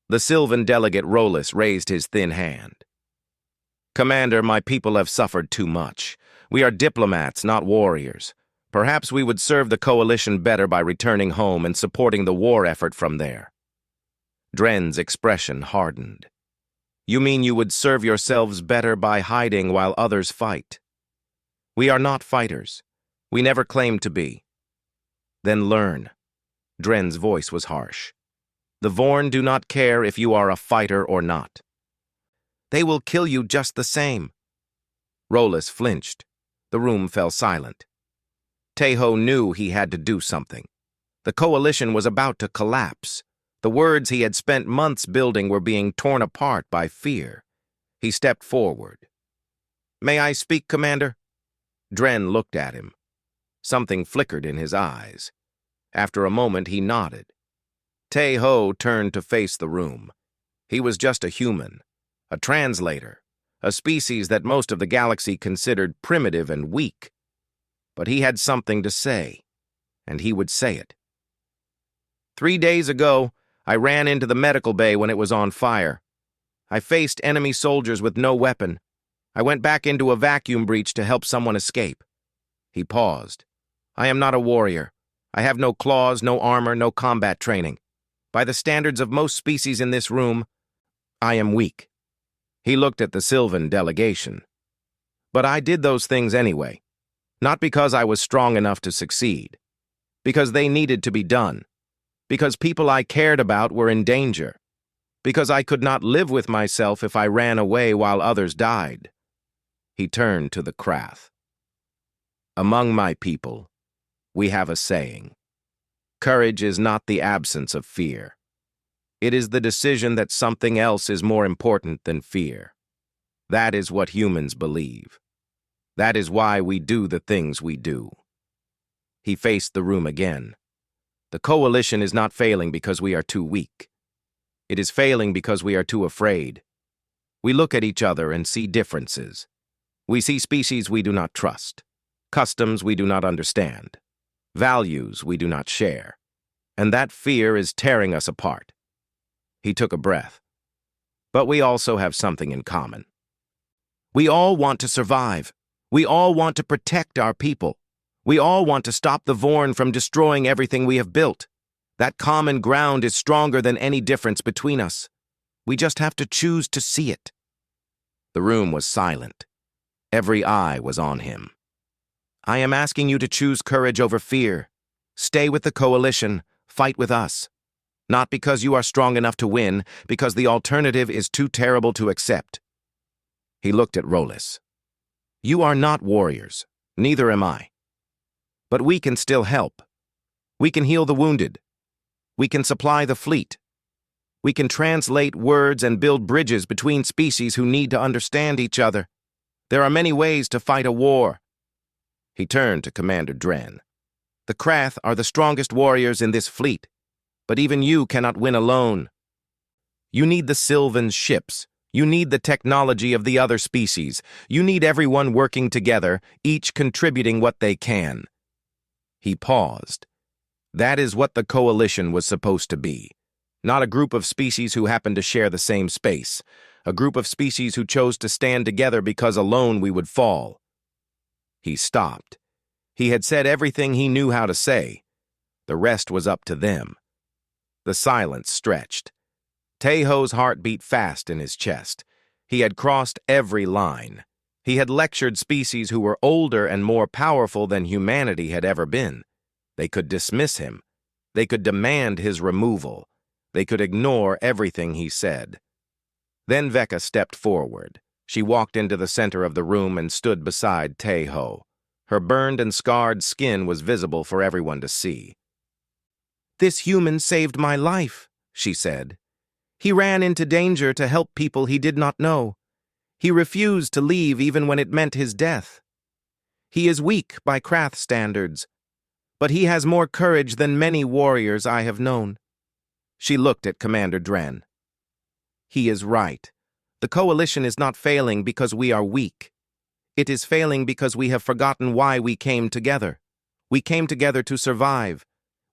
The Sylvan delegate Rolus raised his thin hand. Commander, my people have suffered too much. We are diplomats, not warriors. Perhaps we would serve the Coalition better by returning home and supporting the war effort from there. Dren's expression hardened. You mean you would serve yourselves better by hiding while others fight? We are not fighters. We never claimed to be. Then learn. Dren's voice was harsh. The Vorn do not care if you are a fighter or not. They will kill you just the same. Rolus flinched. The room fell silent. Teho knew he had to do something. The Coalition was about to collapse. The words he had spent months building were being torn apart by fear. He stepped forward. May I speak, Commander? Dren looked at him. Something flickered in his eyes. After a moment, he nodded. Teho turned to face the room. He was just a human, a translator, a species that most of the galaxy considered primitive and weak. But he had something to say, and he would say it. 3 days ago, I ran into the medical bay when it was on fire. I faced enemy soldiers with no weapon. I went back into a vacuum breach to help someone escape. He paused. I am not a warrior. I have no claws, no armor, no combat training. By the standards of most species in this room, I am weak. He looked at the Sylvan delegation. But I did those things anyway. Not because I was strong enough to succeed. Because they needed to be done. Because people I cared about were in danger. Because I could not live with myself if I ran away while others died. He turned to the Krath. Among my people, we have a saying. Courage is not the absence of fear. It is the decision that something else is more important than fear. That is what humans believe. That is why we do the things we do. He faced the room again. The coalition is not failing because we are too weak. It is failing because we are too afraid. We look at each other and see differences. We see species we do not trust, customs we do not understand, values we do not share, and that fear is tearing us apart. He took a breath. But we also have something in common. We all want to survive. We all want to protect our people. We all want to stop the Vorn from destroying everything we have built. That common ground is stronger than any difference between us. We just have to choose to see it. The room was silent. Every eye was on him. I am asking you to choose courage over fear. Stay with the coalition. Fight with us. Not because you are strong enough to win, because the alternative is too terrible to accept. He looked at Rollis. You are not warriors. Neither am I. But we can still help. We can heal the wounded. We can supply the fleet. We can translate words and build bridges between species who need to understand each other. There are many ways to fight a war. He turned to Commander Dren. The Krath are the strongest warriors in this fleet, but even you cannot win alone. You need the Sylvan ships. You need the technology of the other species. You need everyone working together, each contributing what they can. He paused. That is what the coalition was supposed to be. Not a group of species who happen to share the same space. A group of species who chose to stand together because alone we would fall. He stopped. He had said everything he knew how to say. The rest was up to them. The silence stretched. Teho's heart beat fast in his chest. He had crossed every line. He had lectured species who were older and more powerful than humanity had ever been. They could dismiss him. They could demand his removal. They could ignore everything he said. Then Vecca stepped forward. She walked into the center of the room and stood beside Teho. Her burned and scarred skin was visible for everyone to see. This human saved my life, she said. He ran into danger to help people he did not know. He refused to leave even when it meant his death. He is weak by Krath standards, but he has more courage than many warriors I have known. She looked at Commander Dren. He is right. The coalition is not failing because we are weak. It is failing because we have forgotten why we came together. We came together to survive.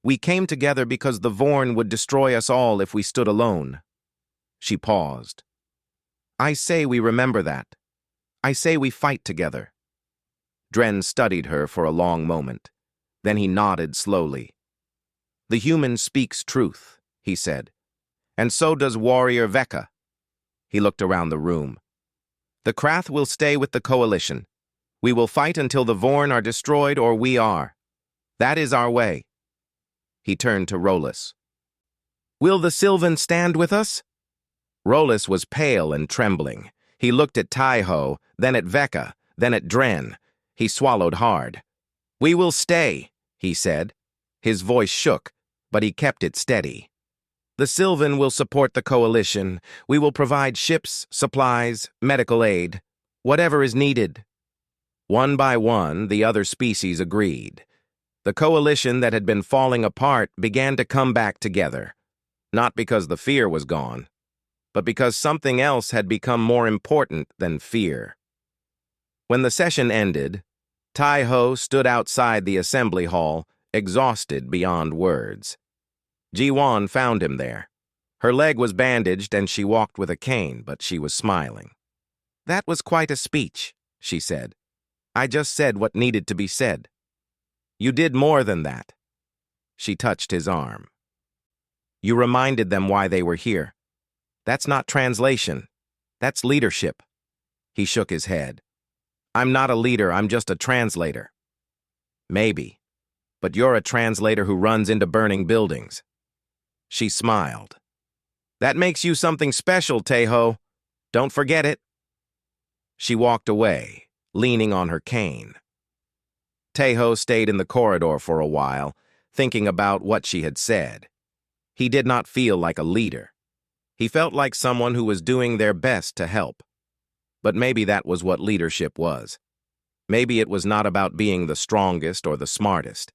We came together because the Vorn would destroy us all if we stood alone. She paused. I say we remember that. I say we fight together. Dren studied her for a long moment. Then he nodded slowly. The human speaks truth, he said. And so does warrior Vecca. He looked around the room. The Krath will stay with the coalition. We will fight until the Vorn are destroyed or we are. That is our way. He turned to Rollis. Will the Sylvan stand with us? Rollis was pale and trembling. He looked at Teho, then at Vecca, then at Dren. He swallowed hard. We will stay, he said. His voice shook, but he kept it steady. The Sylvan will support the coalition. We will provide ships, supplies, medical aid, whatever is needed. One by one, the other species agreed. The coalition that had been falling apart began to come back together, not because the fear was gone, but because something else had become more important than fear. When the session ended, Tai-Ho stood outside the assembly hall, exhausted beyond words. Ji-Won found him there. Her leg was bandaged and she walked with a cane, but she was smiling. "That was quite a speech," she said. "I just said what needed to be said." "You did more than that." She touched his arm. "You reminded them why they were here. That's not translation. That's leadership." He shook his head. "I'm not a leader, I'm just a translator." "Maybe. But you're a translator who runs into burning buildings." She smiled. "That makes you something special, Tai-Ho. Don't forget it." She walked away, leaning on her cane. Tai-Ho stayed in the corridor for a while, thinking about what she had said. He did not feel like a leader. He felt like someone who was doing their best to help. But maybe that was what leadership was. Maybe it was not about being the strongest or the smartest.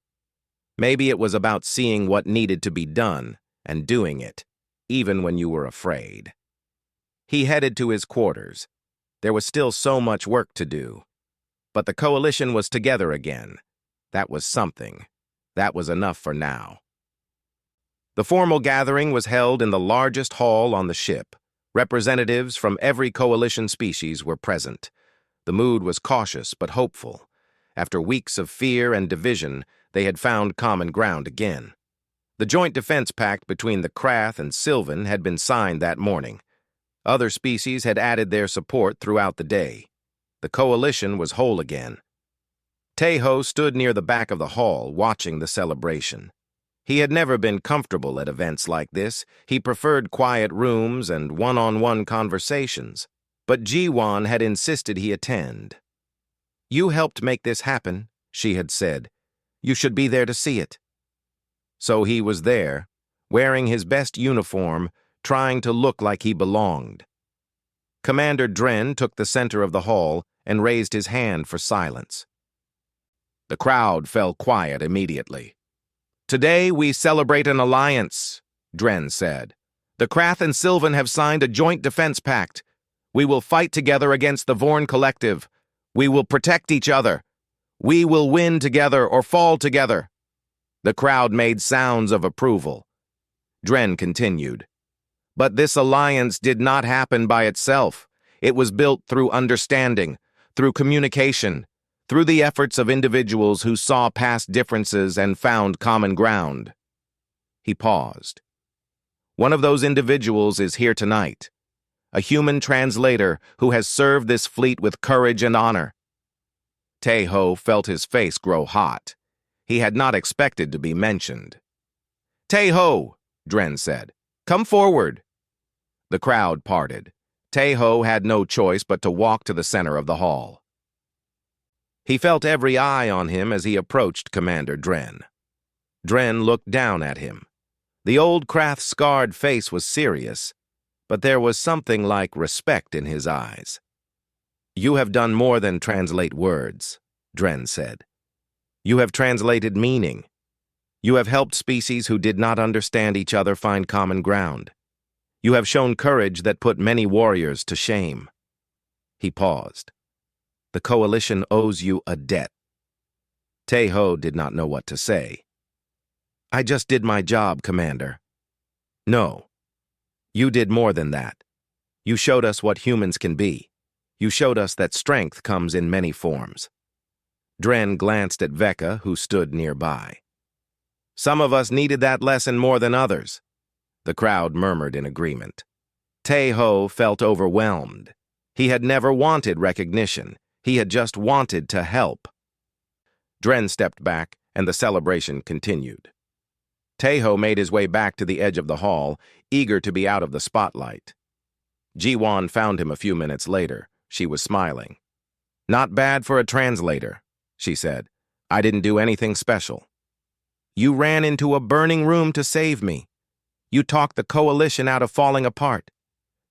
Maybe it was about seeing what needed to be done and doing it, even when you were afraid. He headed to his quarters. There was still so much work to do. But the coalition was together again. That was something. That was enough for now. The formal gathering was held in the largest hall on the ship. Representatives from every coalition species were present. The mood was cautious but hopeful. After weeks of fear and division, they had found common ground again. The joint defense pact between the Krath and Sylvan had been signed that morning. Other species had added their support throughout the day. The coalition was whole again. Tai-Ho stood near the back of the hall, watching the celebration. He had never been comfortable at events like this. He preferred quiet rooms and one-on-one conversations. But Ji-Won had insisted he attend. "You helped make this happen," she had said. "You should be there to see it." So he was there, wearing his best uniform, trying to look like he belonged. Commander Dren took the center of the hall and raised his hand for silence. The crowd fell quiet immediately. "Today we celebrate an alliance," Dren said. "The Krath and Sylvan have signed a joint defense pact. We will fight together against the Vorn Collective. We will protect each other. We will win together or fall together." The crowd made sounds of approval. Dren continued. "But this alliance did not happen by itself. It was built through understanding, through communication, through the efforts of individuals who saw past differences and found common ground." He paused. "One of those individuals is here tonight. A human translator who has served this fleet with courage and honor." Tai-Ho felt his face grow hot. He had not expected to be mentioned. "Tai-Ho," Dren said, "come forward." The crowd parted. Tai-Ho had no choice but to walk to the center of the hall. He felt every eye on him as he approached Commander Dren. Dren looked down at him. The old Krath's scarred face was serious, but there was something like respect in his eyes. "You have done more than translate words," Dren said. "You have translated meaning. You have helped species who did not understand each other find common ground. You have shown courage that put many warriors to shame." He paused. "The coalition owes you a debt." Tai-Ho did not know what to say. "I just did my job, Commander." "No. You did more than that. You showed us what humans can be. You showed us that strength comes in many forms." Dren glanced at Vecca, who stood nearby. "Some of us needed that lesson more than others." The crowd murmured in agreement. Tai-Ho felt overwhelmed. He had never wanted recognition. He had just wanted to help. Dren stepped back, and the celebration continued. Tai-Ho made his way back to the edge of the hall, eager to be out of the spotlight. Ji-Won found him a few minutes later. She was smiling. "Not bad for a translator," she said. "I didn't do anything special." "You ran into a burning room to save me. You talked the coalition out of falling apart.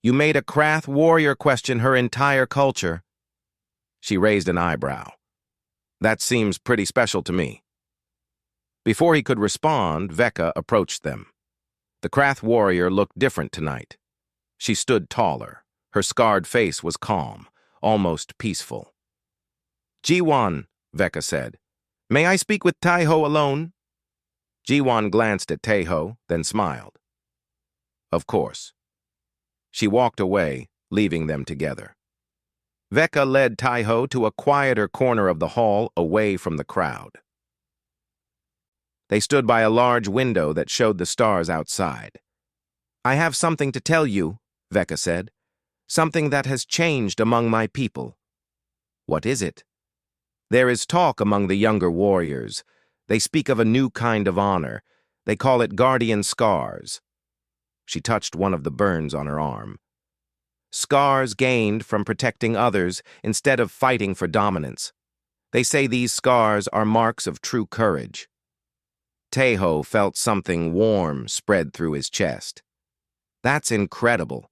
You made a Krath warrior question her entire culture." She raised an eyebrow. "That seems pretty special to me." Before he could respond, Vecca approached them. The Krath warrior looked different tonight. She stood taller. Her scarred face was calm, almost peaceful. "Ji-Won," Veka said. May I speak with Taiho alone? Jiwan glanced at Taiho, then smiled. Of course. She walked away, leaving them together. Veka led Taiho to a quieter corner of the hall, away from the crowd. They stood by a large window that showed the stars outside. I have something to tell you, Veka said. Something that has changed among my people. What is it? There is talk among the younger warriors. They speak of a new kind of honor. They call it guardian scars. She touched one of the burns on her arm. Scars gained from protecting others instead of fighting for dominance. They say these scars are marks of true courage. Taiho felt something warm spread through his chest. That's incredible.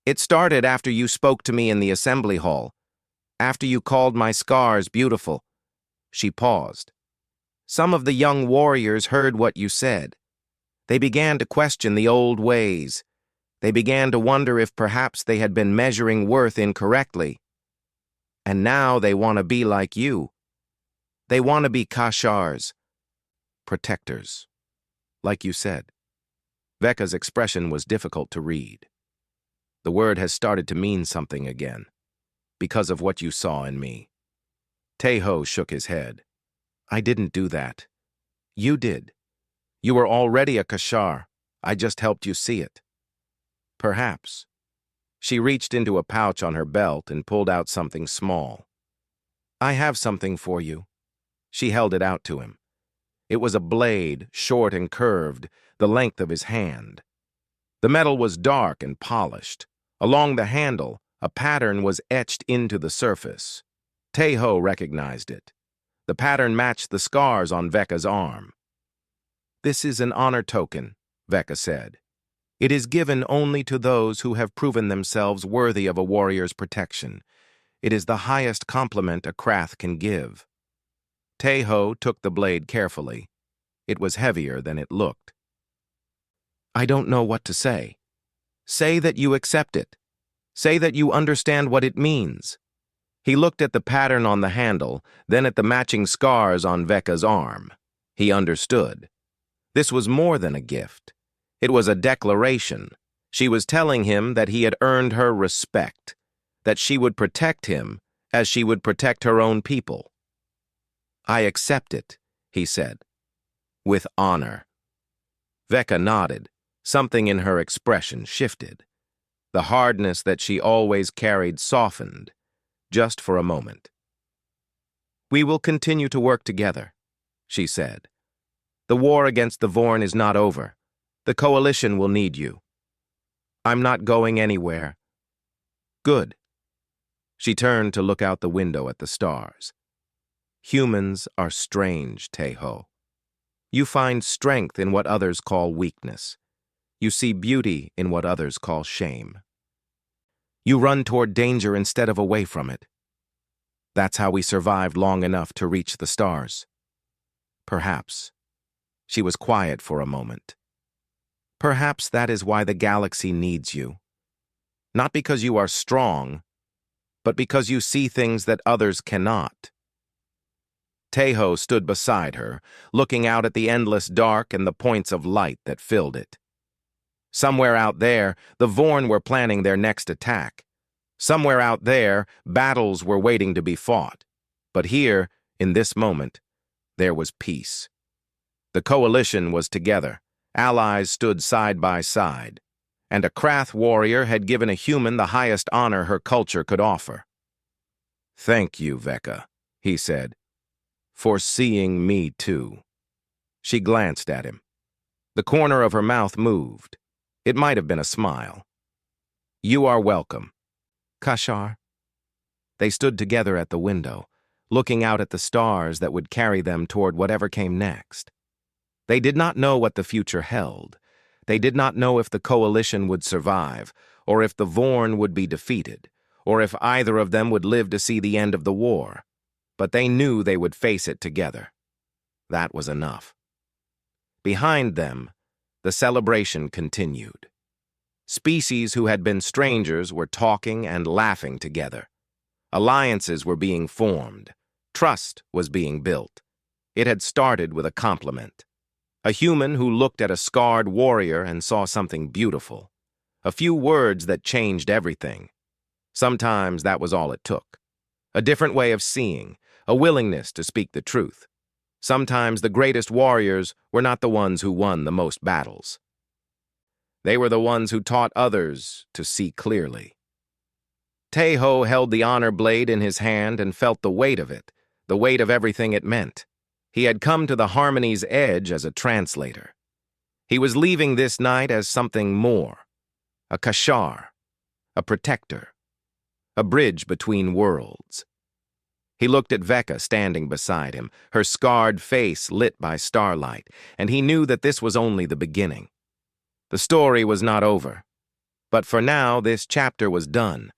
It started after you spoke to me in the assembly hall, after you called my scars beautiful. She paused. Some of the young warriors heard what you said. They began to question the old ways. They began to wonder if perhaps they had been measuring worth incorrectly. And now they want to be like you. They want to be Kashars, protectors, like you said. Veka's expression was difficult to read. The word has started to mean something again, because of what you saw in me. Taiho shook his head. I didn't do that. You did. You were already a Kashar. I just helped you see it. Perhaps. She reached into a pouch on her belt and pulled out something small. I have something for you. She held it out to him. It was a blade, short and curved, the length of his hand. The metal was dark and polished. Along the handle, a pattern was etched into the surface. Taiho recognized it. The pattern matched the scars on Veka's arm. This is an honor token, Veka said. It is given only to those who have proven themselves worthy of a warrior's protection. It is the highest compliment a Krath can give. Taiho took the blade carefully. It was heavier than it looked. I don't know what to say. Say that you accept it. Say that you understand what it means. He looked at the pattern on the handle, then at the matching scars on Veka's arm. He understood. This was more than a gift. It was a declaration. She was telling him that he had earned her respect, that she would protect him as she would protect her own people. I accept it, he said, with honor. Veka nodded. Something in her expression shifted. The hardness that she always carried softened, just for a moment. We will continue to work together, she said. The war against the Vorn is not over. The coalition will need you. I'm not going anywhere. Good. She turned to look out the window at the stars. Humans are strange, Taiho. You find strength in what others call weakness. You see beauty in what others call shame. You run toward danger instead of away from it. That's how we survived long enough to reach the stars. Perhaps. She was quiet for a moment. Perhaps that is why the galaxy needs you. Not because you are strong, but because you see things that others cannot. Taiho stood beside her, looking out at the endless dark and the points of light that filled it. Somewhere out there, the Vorn were planning their next attack. Somewhere out there, battles were waiting to be fought. But here, in this moment, there was peace. The coalition was together. Allies stood side by side. And a Krath warrior had given a human the highest honor her culture could offer. Thank you, Veka, he said, for seeing me too. She glanced at him. The corner of her mouth moved. It might have been a smile. You are welcome. Kashar. They stood together at the window, looking out at the stars that would carry them toward whatever came next. They did not know what the future held. They did not know if the coalition would survive, or if the Vorn would be defeated, or if either of them would live to see the end of the war. But they knew they would face it together. That was enough. Behind them, the celebration continued. Species who had been strangers were talking and laughing together. Alliances were being formed. Trust was being built. It had started with a compliment. A human who looked at a scarred warrior and saw something beautiful. A few words that changed everything. Sometimes that was all it took. A different way of seeing, a willingness to speak the truth. Sometimes the greatest warriors were not the ones who won the most battles. They were the ones who taught others to see clearly. Tejo held the honor blade in his hand and felt the weight of it, the weight of everything it meant. He had come to the harmony's edge as a translator. He was leaving this night as something more. A kashar, a protector, a bridge between worlds. He looked at Vecca standing beside him, her scarred face lit by starlight, and he knew that this was only the beginning. The story was not over, but for now this chapter was done,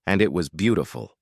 and it was beautiful.